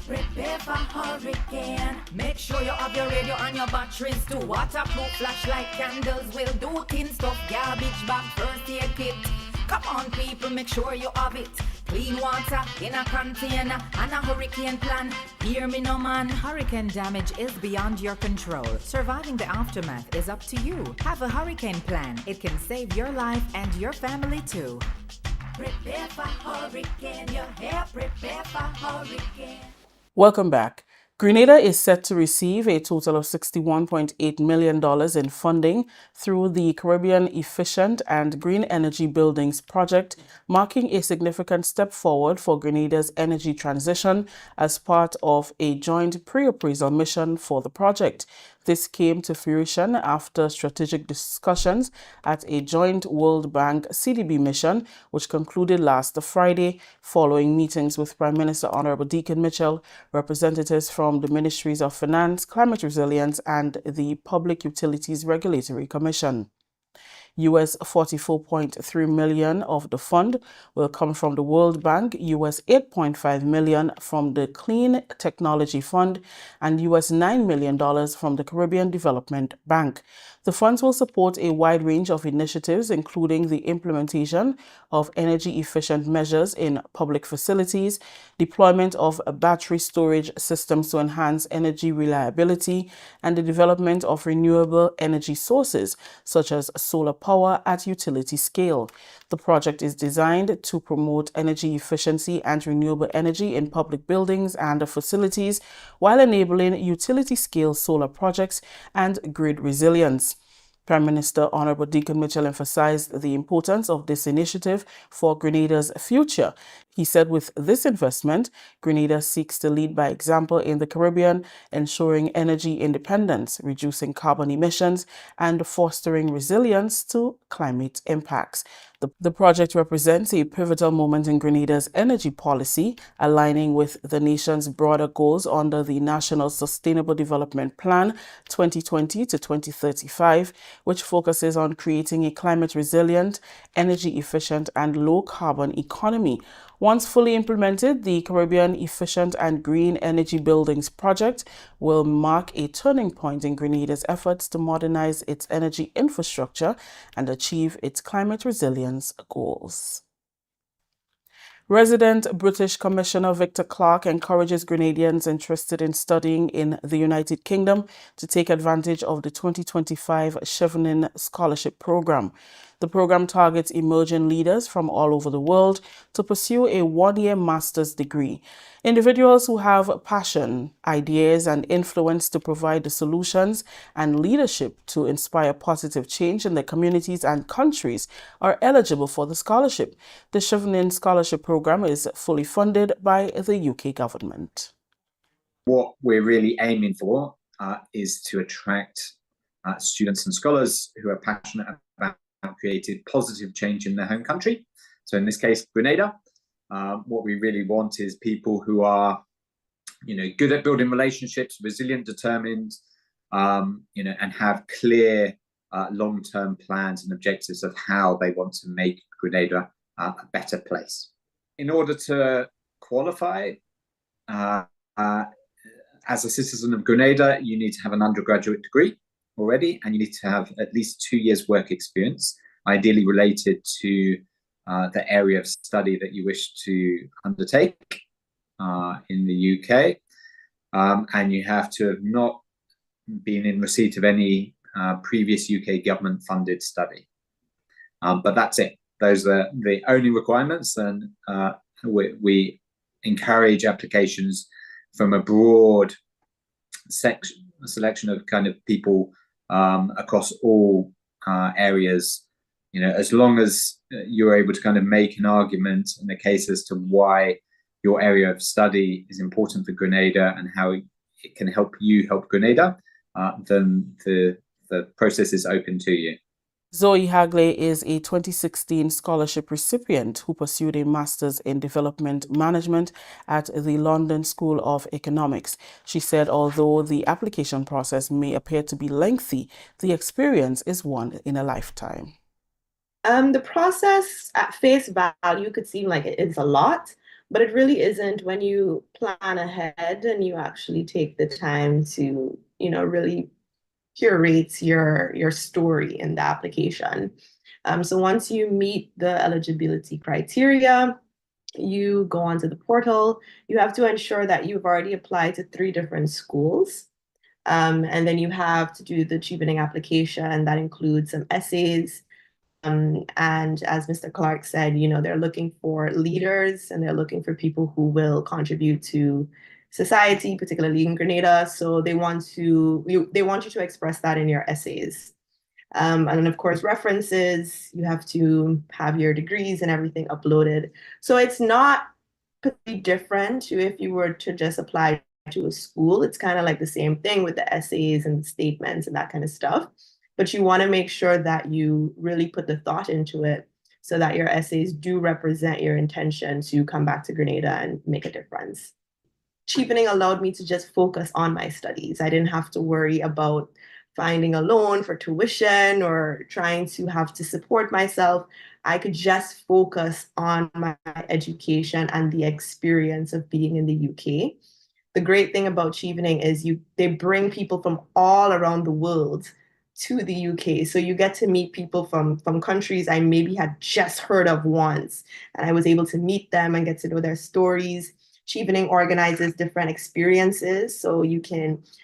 Prepare for hurricane. Make sure you have your radio and your batteries too. Waterproof flashlight candles will do. Tin stuff, garbage bag, first aid kit. Come on people, make sure you have it. Clean water in a container and a hurricane plan. Hear me no man. Hurricane damage is beyond your control. Surviving the aftermath is up to you. Have a hurricane plan. It can save your life and your family too. Prepare for hurricane. Your hair, prepare for hurricane. Welcome back. Grenada is set to receive a total of $61.8 million in funding through the Caribbean Efficient and Green Energy Buildings project, marking a significant step forward for Grenada's energy transition as part of a joint pre-appraisal mission for the project. This came to fruition after strategic discussions at a joint World Bank CDB mission, which concluded last Friday, following meetings with Prime Minister Honorable Deacon Mitchell, representatives from the Ministries of Finance, Climate Resilience, and the Public Utilities Regulatory Commission. US $44.3 million of the fund will come from the World Bank, US $8.5 million from the Clean Technology Fund, and US $9 million from the Caribbean Development Bank. The funds will support a wide range of initiatives, including the implementation of energy-efficient measures in public facilities, deployment of battery storage systems to enhance energy reliability, and the development of renewable energy sources, such as solar power at utility scale. The project is designed to promote energy efficiency and renewable energy in public buildings and facilities, while enabling utility-scale solar projects and grid resilience. Prime Minister Honorable Deacon Mitchell emphasized the importance of this initiative for Grenada's future. He said with this investment, Grenada seeks to lead by example in the Caribbean, ensuring energy independence, reducing carbon emissions, and fostering resilience to climate impacts. The project represents a pivotal moment in Grenada's energy policy, aligning with the nation's broader goals under the National Sustainable Development Plan 2020 to 2035, which focuses on creating a climate-resilient, energy-efficient, and low-carbon economy. Once fully implemented, the Caribbean Efficient and Green Energy Buildings project will mark a turning point in Grenada's efforts to modernize its energy infrastructure and achieve its climate resilience goals. Resident British Commissioner Victor Clark encourages Grenadians interested in studying in the United Kingdom to take advantage of the 2025 Chevening Scholarship Program. The program targets emerging leaders from all over the world to pursue a one-year master's degree. Individuals who have passion, ideas, and influence to provide the solutions and leadership to inspire positive change in their communities and countries are eligible for the scholarship. The Chevening Scholarship Program is fully funded by the UK government. What we're really aiming for is to attract students and scholars who are passionate about creating positive change in their home country. So in this case, Grenada. What we really want is people who are, good at building relationships, resilient, determined, and have clear long-term plans and objectives of how they want to make Grenada a better place. In order to qualify as a citizen of Grenada, you need to have an undergraduate degree already, and you need to have at least 2 years work experience, ideally related to the area of study that you wish to undertake in the UK. And you have to have not been in receipt of any previous UK government funded study. But that's it. Those are the only requirements, and we encourage applications from a broad selection of kind of people across all areas. You know, as long as you're able to kind of make an argument and a case as to why your area of study is important for Grenada and how it can help you help Grenada, then the process is open to you. Zoe Hagley is a 2016 scholarship recipient who pursued a Master's in Development Management at the London School of Economics. She said although the application process may appear to be lengthy, the experience is one in a lifetime. The process at face value could seem like it's a lot, but it really isn't when you plan ahead and you actually take the time to, really curate your story in the application. So once you meet the eligibility criteria, you go onto the portal. You have to ensure that you've already applied to 3 different schools. And then you have to do the Chevening application. That includes some essays. And as Mr. Clark said, they're looking for leaders and they're looking for people who will contribute to society, particularly in Grenada. So they want you to express that in your essays. And then, of course, references. You have to have your degrees and everything uploaded. So it's not pretty different to if you were to just apply to a school. It's kind of like the same thing with the essays and the statements and that kind of stuff. But you want to make sure that you really put the thought into it so that your essays do represent your intention to come back to Grenada and make a difference. Chevening allowed me to just focus on my studies. I didn't have to worry about finding a loan for tuition or trying to have to support myself. I could just focus on my education and the experience of being in the UK. The great thing about Chevening is they bring people from all around the world to the UK. So you get to meet people from countries I maybe had just heard of once. And I was able to meet them and get to know their stories. Chevening organizes different experiences. So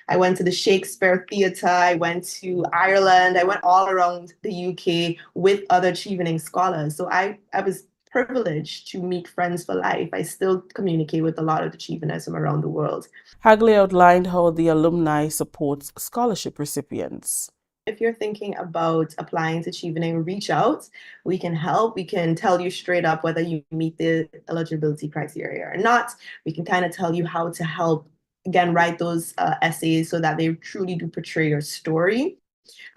I went to the Shakespeare Theatre, I went to Ireland, I went all around the UK with other Chevening scholars. So I was privileged to meet friends for life. I still communicate with a lot of the Cheveners from around the world. Hagley outlined how the alumni supports scholarship recipients. If you're thinking about applying to Chevening, reach out. We can help. We can tell you straight up whether you meet the eligibility criteria or not. We can kind of tell you how to help, again, write those essays so that they truly do portray your story.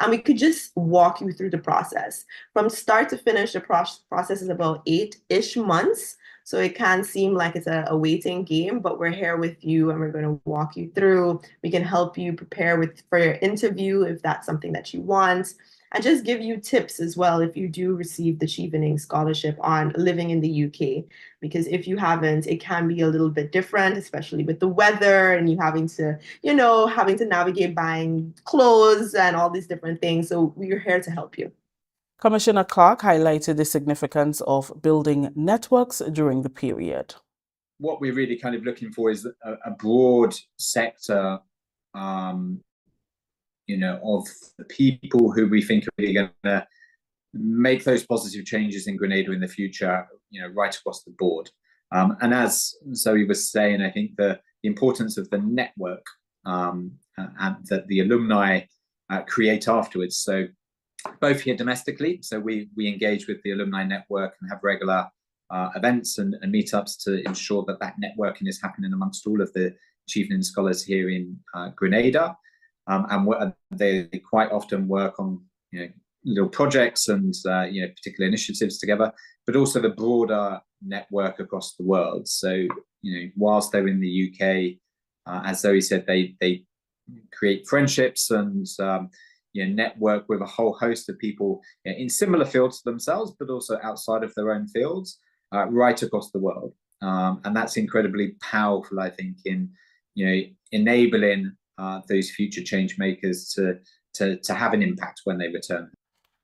And we could just walk you through the process. From start to finish, the process is about 8-ish months. So it can seem like it's a waiting game, but we're here with you and we're going to walk you through. We can help you prepare for your interview if that's something that you want, and just give you tips as well if you do receive the Chevening scholarship on living in the UK. Because if you haven't, it can be a little bit different, especially with the weather and you having to navigate buying clothes and all these different things. So we're here to help you. Commissioner Clark highlighted the significance of building networks during the period. What we're really kind of looking for is a broad sector, of the people who we think are really going to make those positive changes in Grenada in the future, right across the board. And as Zoe was saying, I think the importance of the network and that the alumni create afterwards. So both here domestically, so we engage with the alumni network and have regular events and meetups to ensure that networking is happening amongst all of the Chevening scholars here in Grenada. And they quite often work on little projects and particular initiatives together, but also the broader network across the world. So whilst they're in the UK, as Zoe said, they create friendships and network with a whole host of people in similar fields to themselves, but also outside of their own fields, right across the world. And that's incredibly powerful, I think, in enabling those future change makers to have an impact when they return.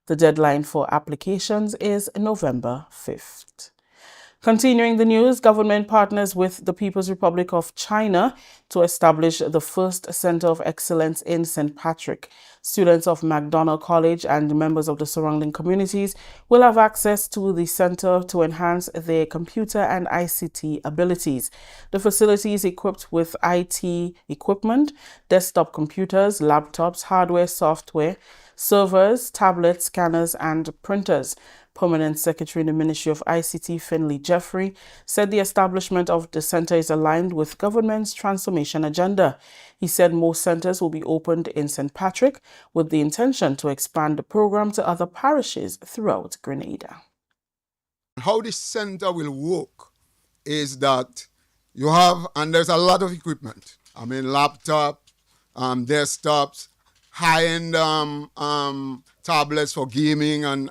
The deadline for applications is November 5th. Continuing the news, government partners with the People's Republic of China to establish the first Center of Excellence in St. Patrick. Students of McDonald College and members of the surrounding communities will have access to the center to enhance their computer and ICT abilities. The facility is equipped with IT equipment, desktop computers, laptops, hardware, software, servers, tablets, scanners, and printers. Permanent Secretary in the Ministry of ICT, Finley Jeffrey, said the establishment of the center is aligned with government's transformation agenda. He said most centers will be opened in St. Patrick with the intention to expand the program to other parishes throughout Grenada. How this center will work is that you have, and there's a lot of equipment. I mean, laptops, desktops, high-end tablets for gaming and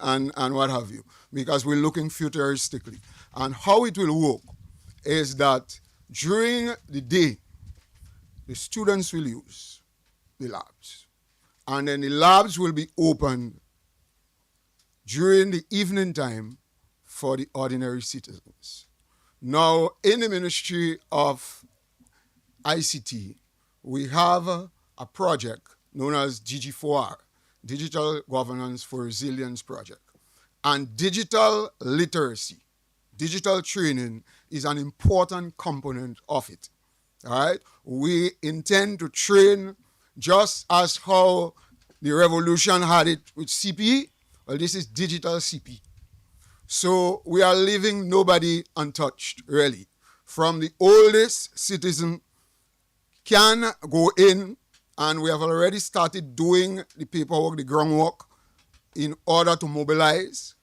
what have you, because we're looking futuristically. And how it will work is that during the day, the students will use the labs. And then the labs will be open during the evening time for the ordinary citizens. Now, in the Ministry of ICT, we have a project known as DG4R, Digital Governance for Resilience Project. And digital literacy, digital training is an important component of it. All right? We intend to train just as how the revolution had it with CPE. Well, this is digital CP. So we are leaving nobody untouched, really. From the oldest citizen can go in, and we have already started doing the paperwork, the groundwork, in order to mobilize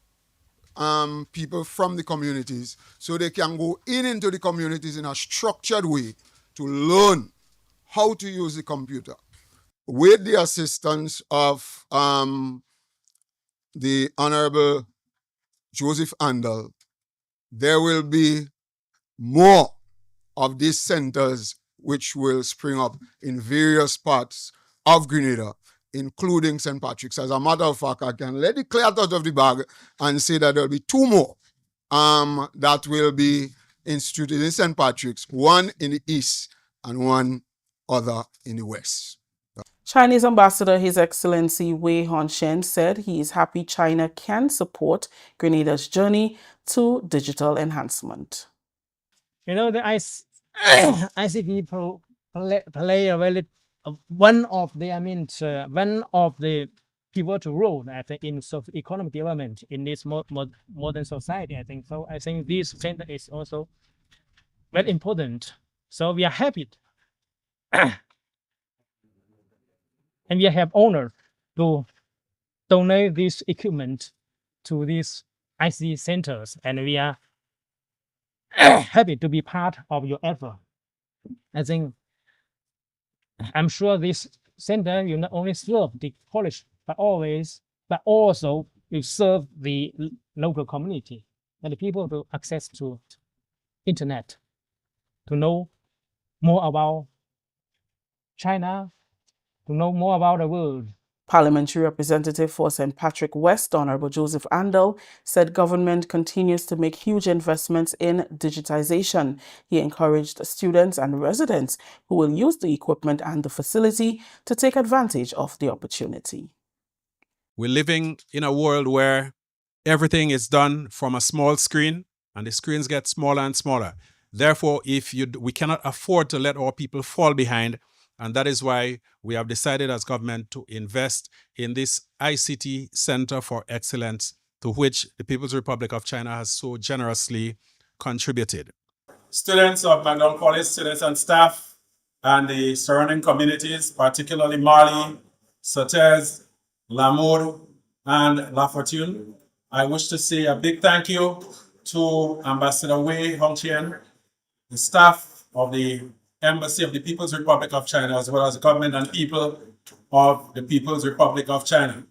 people from the communities so they can go into the communities in a structured way to learn how to use the computer. With the assistance of the Honorable Joseph Andal, there will be more of these centers which will spring up in various parts of Grenada, including St. Patrick's. As a matter of fact, I can let it clear out of the bag and say that there will be two more that will be instituted in St. Patrick's, one in the east and one other in the west. Chinese Ambassador His Excellency Wei Hongqian said he is happy China can support Grenada's journey to digital enhancement. You know, the ICT play a very one of the pivotal role, I think, in economic development in this modern society. I think so. I think this center is also very important. So we are happy, and we have honor to donate this equipment to these ICT centers, and we are happy to be part of your effort. I'm sure this center will not only serve the college, but also will serve the local community and the people to access to internet, to know more about China, to know more about the world. Parliamentary Representative for St. Patrick West, Honorable Joseph Andal, said government continues to make huge investments in digitization. He encouraged students and residents who will use the equipment and the facility to take advantage of the opportunity. We're living in a world where everything is done from a small screen, and the screens get smaller and smaller. Therefore, we cannot afford to let our people fall behind. And that is why we have decided as government to invest in this ICT Center for Excellence, to which the People's Republic of China has so generously contributed. Students of McDonald College, students and staff, and the surrounding communities, particularly Mali, Sotez, Lamour, and La Fortune, I wish to say a big thank you to Ambassador Wei Hongqian, the staff of the Embassy of the People's Republic of China, as well as the government and people of the People's Republic of China.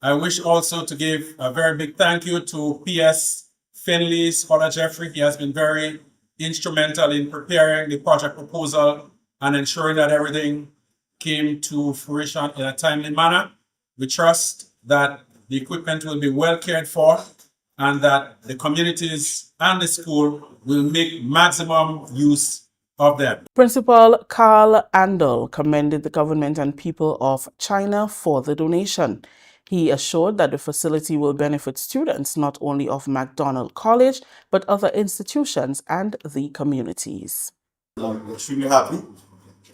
I wish also to give a very big thank you to PS Finley Scholar Jeffrey. He has been very instrumental in preparing the project proposal and ensuring that everything came to fruition in a timely manner. We trust that the equipment will be well cared for and that the communities and the school will make maximum use of them. Principal Carl Andel commended the government and people of China for the donation. He assured that the facility will benefit students not only of MacDonald College, but other institutions and the communities. I'm extremely happy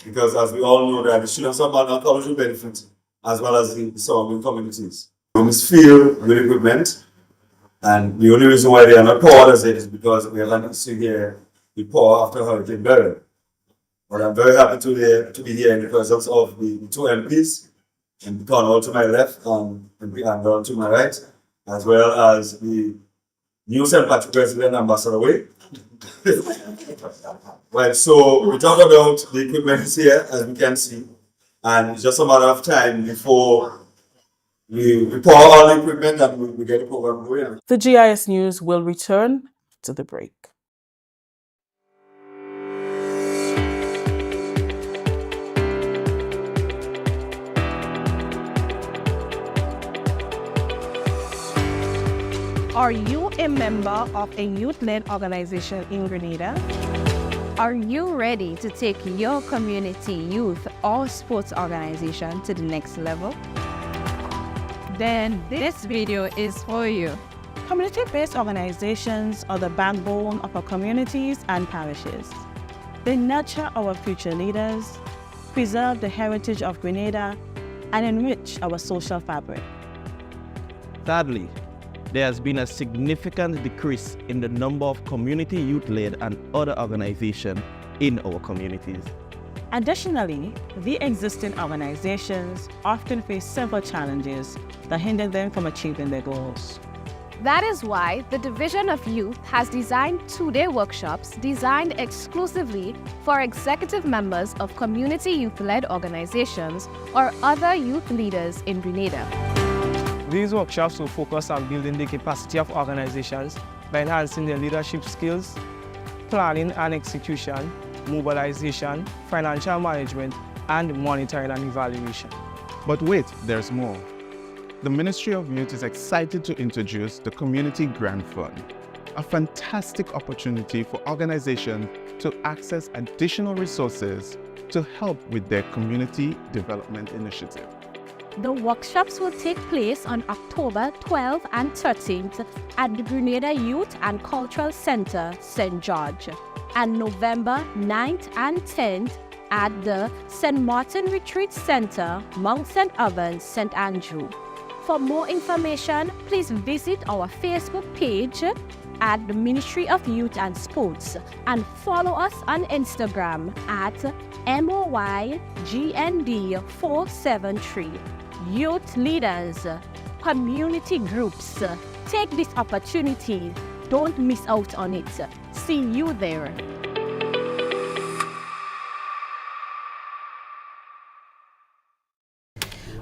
because, as we all know, that the students of MacDonald College will benefit as well as the surrounding communities. Rooms filled with equipment, and the only reason why they are not poured as it is because we have an issue here with pour after Hurricane Beryl. But I'm very happy to be here in the presence of the two MPs, and Cornwall to my left and Andal to my right, as well as the new St. Patrick President, Ambassador Way. Well, so we talk about the equipment is here, as we can see, and it's just a matter of time before we pour all the equipment and we get the program going. The GIS News will return to the break. Are you a member of a youth-led organization in Grenada? Are you ready to take your community, youth, or sports organization to the next level? Then this video is for you. Community-based organizations are the backbone of our communities and parishes. They nurture our future leaders, preserve the heritage of Grenada, and enrich our social fabric. Sadly, there has been a significant decrease in the number of community youth-led and other organizations in our communities. Additionally, the existing organizations often face several challenges that hinder them from achieving their goals. That is why the Division of Youth has designed two-day workshops designed exclusively for executive members of community youth-led organizations or other youth leaders in Grenada. These workshops will focus on building the capacity of organizations by enhancing their leadership skills, planning and execution, mobilization, financial management, and monitoring and evaluation. But wait, there's more. The Ministry of Youth is excited to introduce the Community Grant Fund, a fantastic opportunity for organizations to access additional resources to help with their community development initiative. The workshops will take place on October 12th and 13th at the Grenada Youth and Cultural Center, St. George, and November 9th and 10th at the St. Martin Retreat Center, Mount St. Evans, St. Andrew. For more information, please visit our Facebook page at the Ministry of Youth and Sports and follow us on Instagram at MOYGND473. Youth leaders, community groups, take this opportunity. Don't miss out on it. See you there.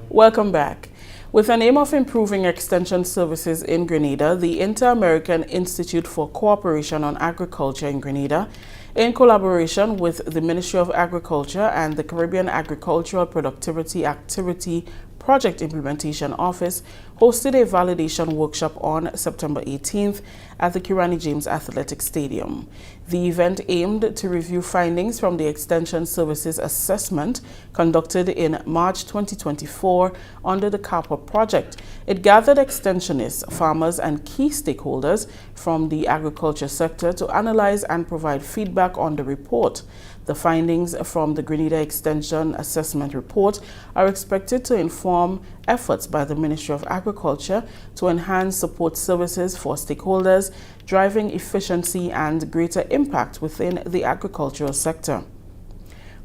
Welcome back. With an aim of improving extension services in Grenada, the Inter-American Institute for Cooperation on Agriculture in Grenada, in collaboration with the Ministry of Agriculture and the Caribbean Agricultural Productivity Activity Project Implementation Office, hosted a validation workshop on September 18th at the Kirani James Athletic Stadium. The event aimed to review findings from the Extension Services Assessment conducted in March 2024 under the CAPA project. It gathered extensionists, farmers, and key stakeholders from the agriculture sector to analyze and provide feedback on the report. The findings from the Grenada Extension Assessment Report are expected to inform efforts by the Ministry of Agriculture to enhance support services for stakeholders, driving efficiency and greater impact within the agricultural sector.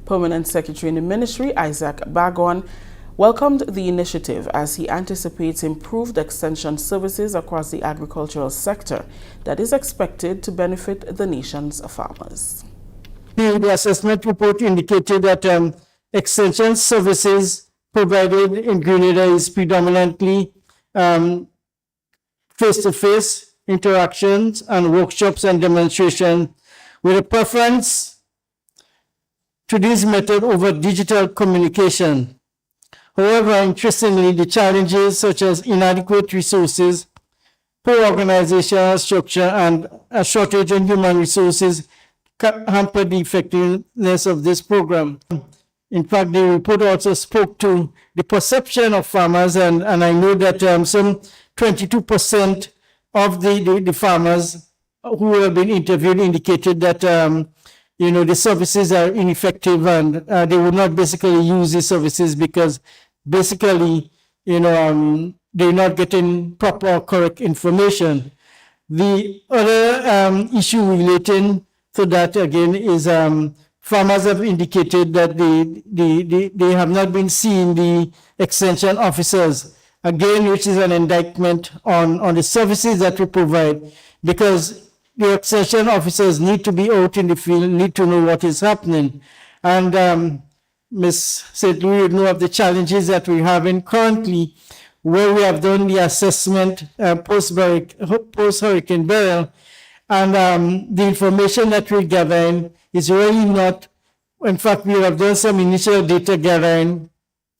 Permanent Secretary in the Ministry, Isaac Bagon, welcomed the initiative as he anticipates improved extension services across the agricultural sector that is expected to benefit the nation's farmers. The assessment report indicated that extension services provided in Grenada is predominantly face-to-face interactions and workshops and demonstration with a preference to this method over digital communication. However, interestingly, the challenges such as inadequate resources, poor organizational structure, and a shortage in human resources hamper the effectiveness of this program. In fact, the report also spoke to the perception of farmers, and I know that some 22% of the farmers who have been interviewed indicated that the services are ineffective, and they would not basically use these services because basically they're not getting proper or correct information. The other issue relating to that again is farmers have indicated that they have not been seeing the extension officers, again, which is an indictment on the services that we provide, because the extension officers need to be out in the field, need to know what is happening. And Ms. St. Louis would know of the challenges that we're having currently, where we have done the assessment post-Hurricane Beryl, and the information that we're gathering is really not, in fact, we have done some initial data gathering,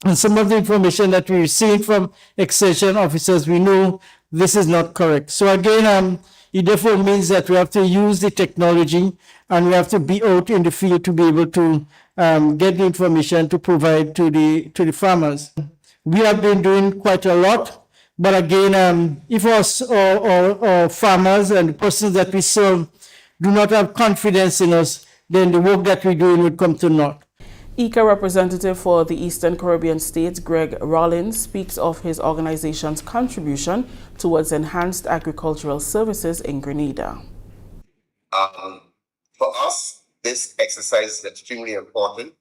and some of the information that we received from extension officers, we know this is not correct. So again, it therefore means that we have to use the technology, and we have to be out in the field to be able to get the information to provide to the farmers. We have been doing quite a lot, but again, if our farmers and the persons that we serve do not have confidence in us, then the work that we're doing would come to naught. ICA representative for the Eastern Caribbean states, Greg Rollins, speaks of his organization's contribution towards enhanced agricultural services in Grenada. For us, this exercise is extremely important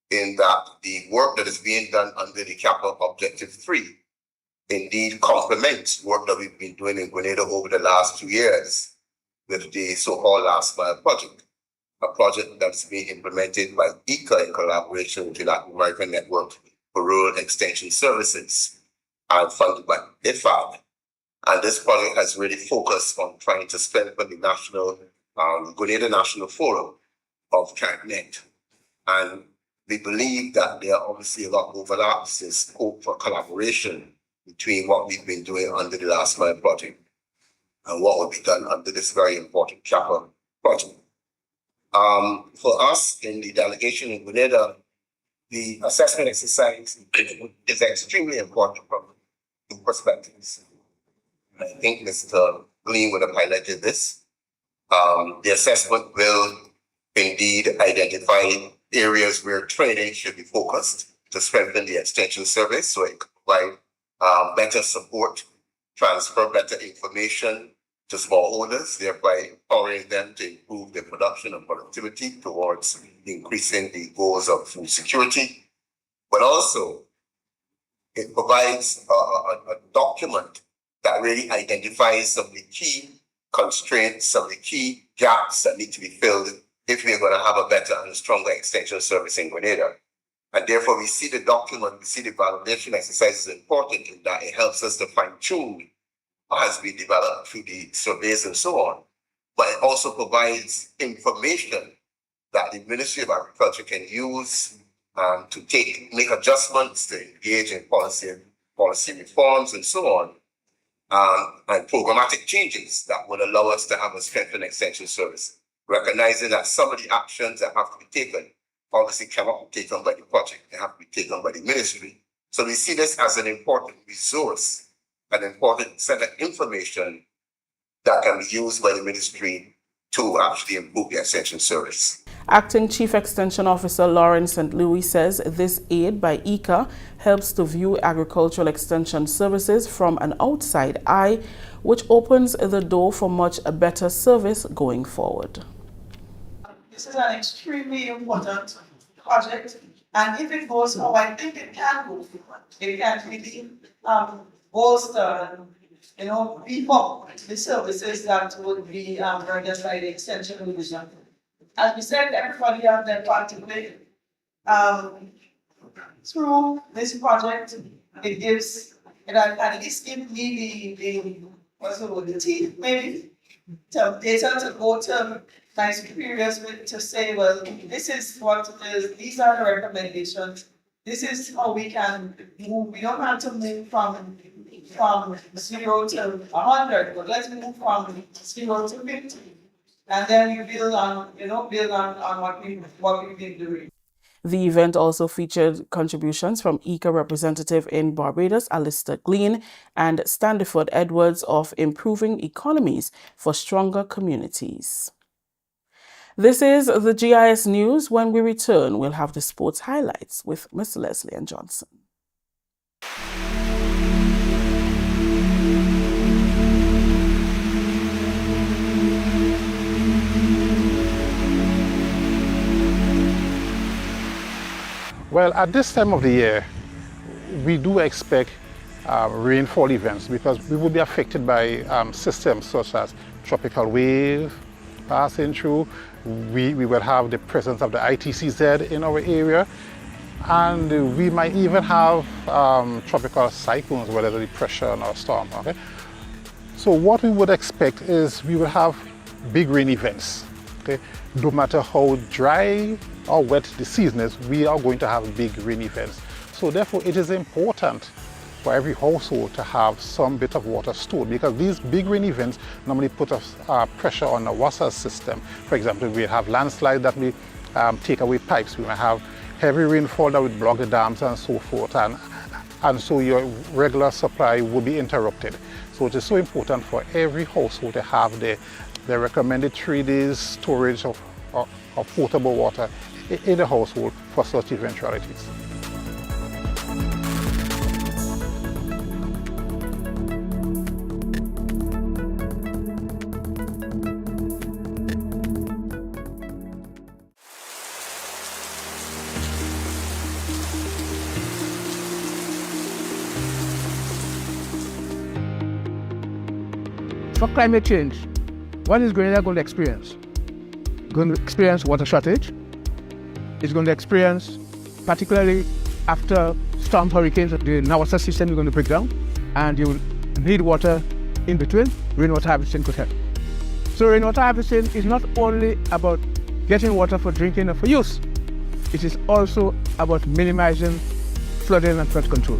in that the work that is being done under the Capital Objective 3 indeed complements work that we've been doing in Grenada over the last 2 years with the so-called Last Mile project, a project that's being implemented by ICA in collaboration with the Latin American Network for Rural Extension Services and funded by IFAD. And this project has really focused on trying to strengthen the national, Grenada National Forum of CANNET. And we believe that there are obviously a lot of overlaps and scope for collaboration between what we've been doing under the Last Mile project and what will be done under this very important CAPA project. For us in the delegation in Grenada, the assessment exercise is extremely important from two perspectives. I think Mr. Glean would have highlighted this. The assessment will indeed identify areas where training should be focused to strengthen the extension service so it can provide better support, transfer better information to smallholders, thereby empowering them to improve their production and productivity towards increasing the goals of food security. But also, it provides a document that really identifies some of the key constraints, some of the key gaps that need to be filled if we're going to have a better and stronger extension service in Grenada. And therefore, we see the document, we see the validation exercise is important in that it helps us to fine-tune what has been developed through the surveys and so on. But it also provides information that the Ministry of Agriculture can use to make adjustments, to engage in policy reforms and so on, and programmatic changes that would allow us to have a strengthened extension service, recognizing that some of the actions that have to be taken obviously cannot be taken by the project, they have to be taken by the ministry. So we see this as an important resource, an important set of information that can be used by the ministry to actually improve the extension service. Acting Chief Extension Officer Lauren St. Louis says this aid by ICA helps to view agricultural extension services from an outside eye, which opens the door for much better service going forward. This is an extremely important project, and if it goes how I think it can go, it can really bolster, beef up the services that would be rendered by the extension division. As we said, everybody has their part to play. Through this project, it gives, at least give me the teeth, maybe, to data to go to my superiors with to say, well, this is what it is, these are the recommendations, this is how we can move. We don't have to move from 0 to 100, but let's move from 0 to 50. And then you build on, what we've been doing. The event also featured contributions from ECA representative in Barbados, Alistair Glean, and Standiford Edwards of Improving Economies for Stronger Communities. This is the GIS News. When we return, we'll have the sports highlights with Ms. Leslie and Johnson. Well, at this time of the year, we do expect rainfall events because we will be affected by systems such as tropical wave passing through. We will have the presence of the ITCZ in our area, and we might even have tropical cyclones, whether it's depression or storm. Okay? So what we would expect is we will have big rain events. Okay? No matter how dry or wet the season is, we are going to have big rain events. So therefore it is important for every household to have some bit of water stored, because these big rain events normally put us pressure on the water system. For example, we have landslides that we take away pipes. We might have heavy rainfall that would block the dams and so forth, and so your regular supply would be interrupted. So it is so important for every household to have the recommended 3 days storage of potable water in the household for such eventualities. For climate change, what is Grenada going to experience? Going to experience water shortage. It's going to experience, particularly after storm hurricanes, the water system is going to break down, and you will need water in between. Rainwater harvesting could help. So rainwater harvesting is not only about getting water for drinking or for use. It is also about minimizing flooding and flood control.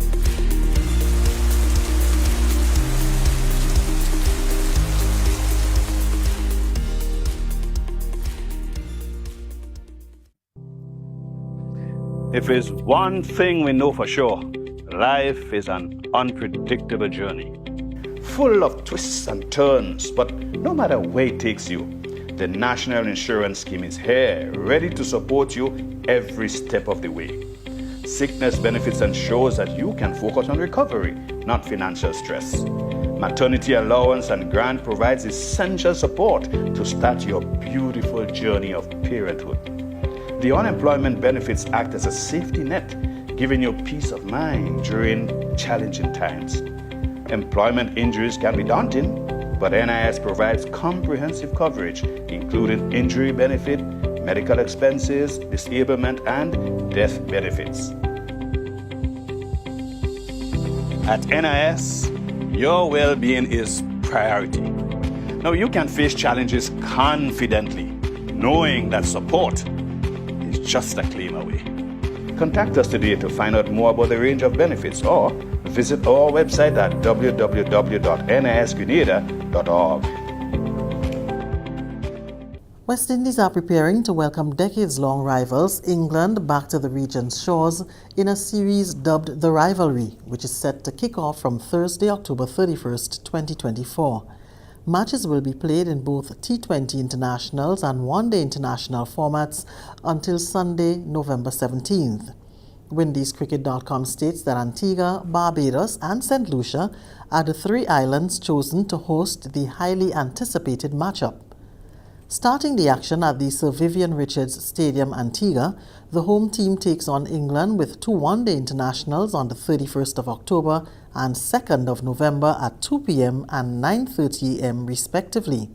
If there's one thing we know for sure, life is an unpredictable journey, full of twists and turns, but no matter where it takes you, the National Insurance Scheme is here, ready to support you every step of the way. Sickness benefits ensures that you can focus on recovery, not financial stress. Maternity allowance and grant provides essential support to start your beautiful journey of parenthood. The unemployment benefits act as a safety net, giving you peace of mind during challenging times. Employment injuries can be daunting, but NIS provides comprehensive coverage, including injury benefit, medical expenses, disablement, and death benefits. At NIS, your well-being is priority. Now you can face challenges confidently, knowing that support is just a claim away. Contact us today to find out more about the range of benefits, or visit our website at www.nisgrenada.org. West Indies are preparing to welcome decades-long rivals England back to the region's shores in a series dubbed The Rivalry, which is set to kick off from Thursday, October 31st, 2024. Matches will be played in both T20 internationals and one-day international formats until Sunday, November 17th. WindiesCricket.com states that Antigua, Barbados, and St. Lucia are the 3 islands chosen to host the highly anticipated matchup. Starting the action at the Sir Vivian Richards Stadium, Antigua, the home team takes on England with 2 one-day internationals on the 31st of October and 2nd of November at 2 p.m. and 9:30 a.m. respectively.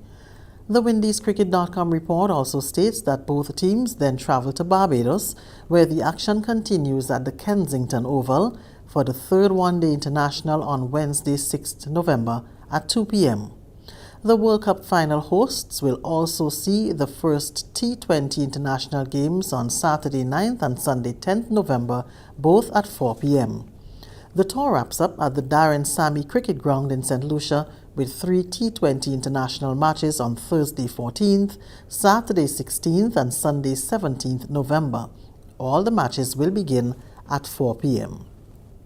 The WindiesCricket.com report also states that both teams then travel to Barbados, where the action continues at the Kensington Oval for the 3rd one-day international on Wednesday, 6th November at 2 p.m. The World Cup final hosts will also see the first T20 international games on Saturday 9th and Sunday 10th November, both at 4 p.m. The tour wraps up at the Darren Sammy Cricket Ground in St. Lucia with 3 T20 international matches on Thursday 14th, Saturday 16th and Sunday 17th November. All the matches will begin at 4 p.m.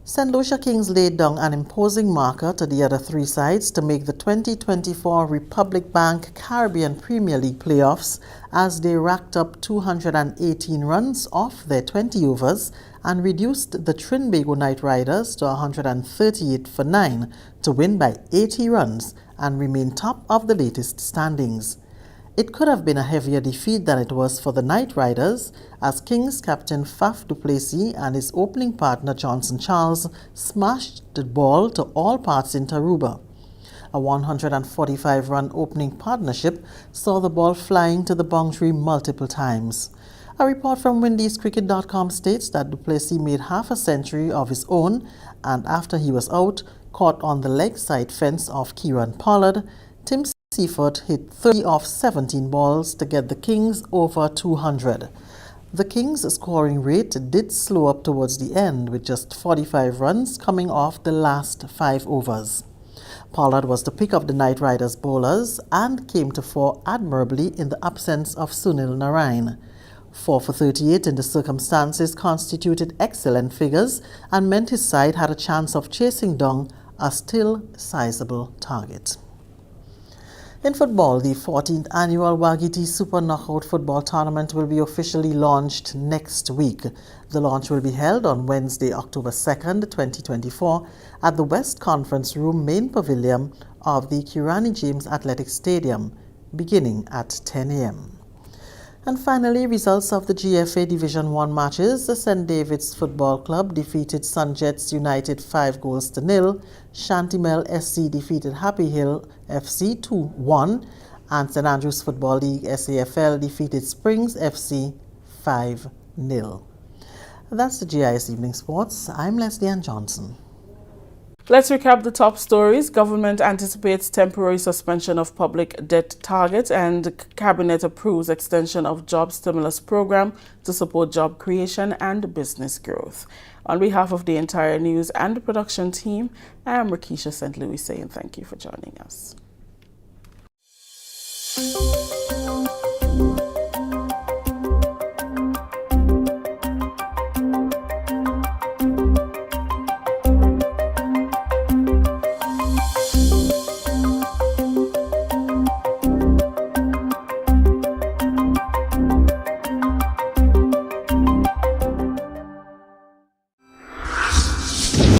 St. Lucia Kings laid down an imposing marker to the other three sides to make the 2024 Republic Bank Caribbean Premier League playoffs as they racked up 218 runs off their 20 overs and reduced the Trinbago Knight Riders to 138 for 9 to win by 80 runs and remain top of the latest standings. It could have been a heavier defeat than it was for the Knight Riders, as Kings captain Faf du Plessis and his opening partner Johnson Charles smashed the ball to all parts in Tarouba. A 145-run opening partnership saw the ball flying to the boundary multiple times. A report from WindiesCricket.com states that du Plessis made half a century of his own, and after he was out, caught on the leg side fence of Kieran Pollard, Tim Seaford hit 30 off 17 balls to get the Kings over 200. The Kings' scoring rate did slow up towards the end, with just 45 runs coming off the last 5 overs. Pollard was the pick of the Knight Riders bowlers and came to fore admirably in the absence of Sunil Narain. 4 for 38 in the circumstances constituted excellent figures and meant his side had a chance of chasing down a still sizable target. In football, the 14th annual Wagiti Super Knockout Football Tournament will be officially launched next week. The launch will be held on Wednesday, October 2nd, 2024 at the West Conference Room Main Pavilion of the Kirani James Athletic Stadium, beginning at 10 a.m. And finally, results of the GFA Division 1 matches. The St. David's Football Club defeated Sunjets United 5-0. Shantymel SC defeated Happy Hill FC 2-1. And St. Andrews Football League SAFL defeated Springs FC 5-0. That's the GIS Evening Sports. I'm Leslie Ann Johnson. Let's recap the top stories. Government anticipates temporary suspension of public debt target, and Cabinet approves extension of job stimulus program to support job creation and business growth. On behalf of the entire news and production team, I am Rakisha St. Louis saying thank you for joining us.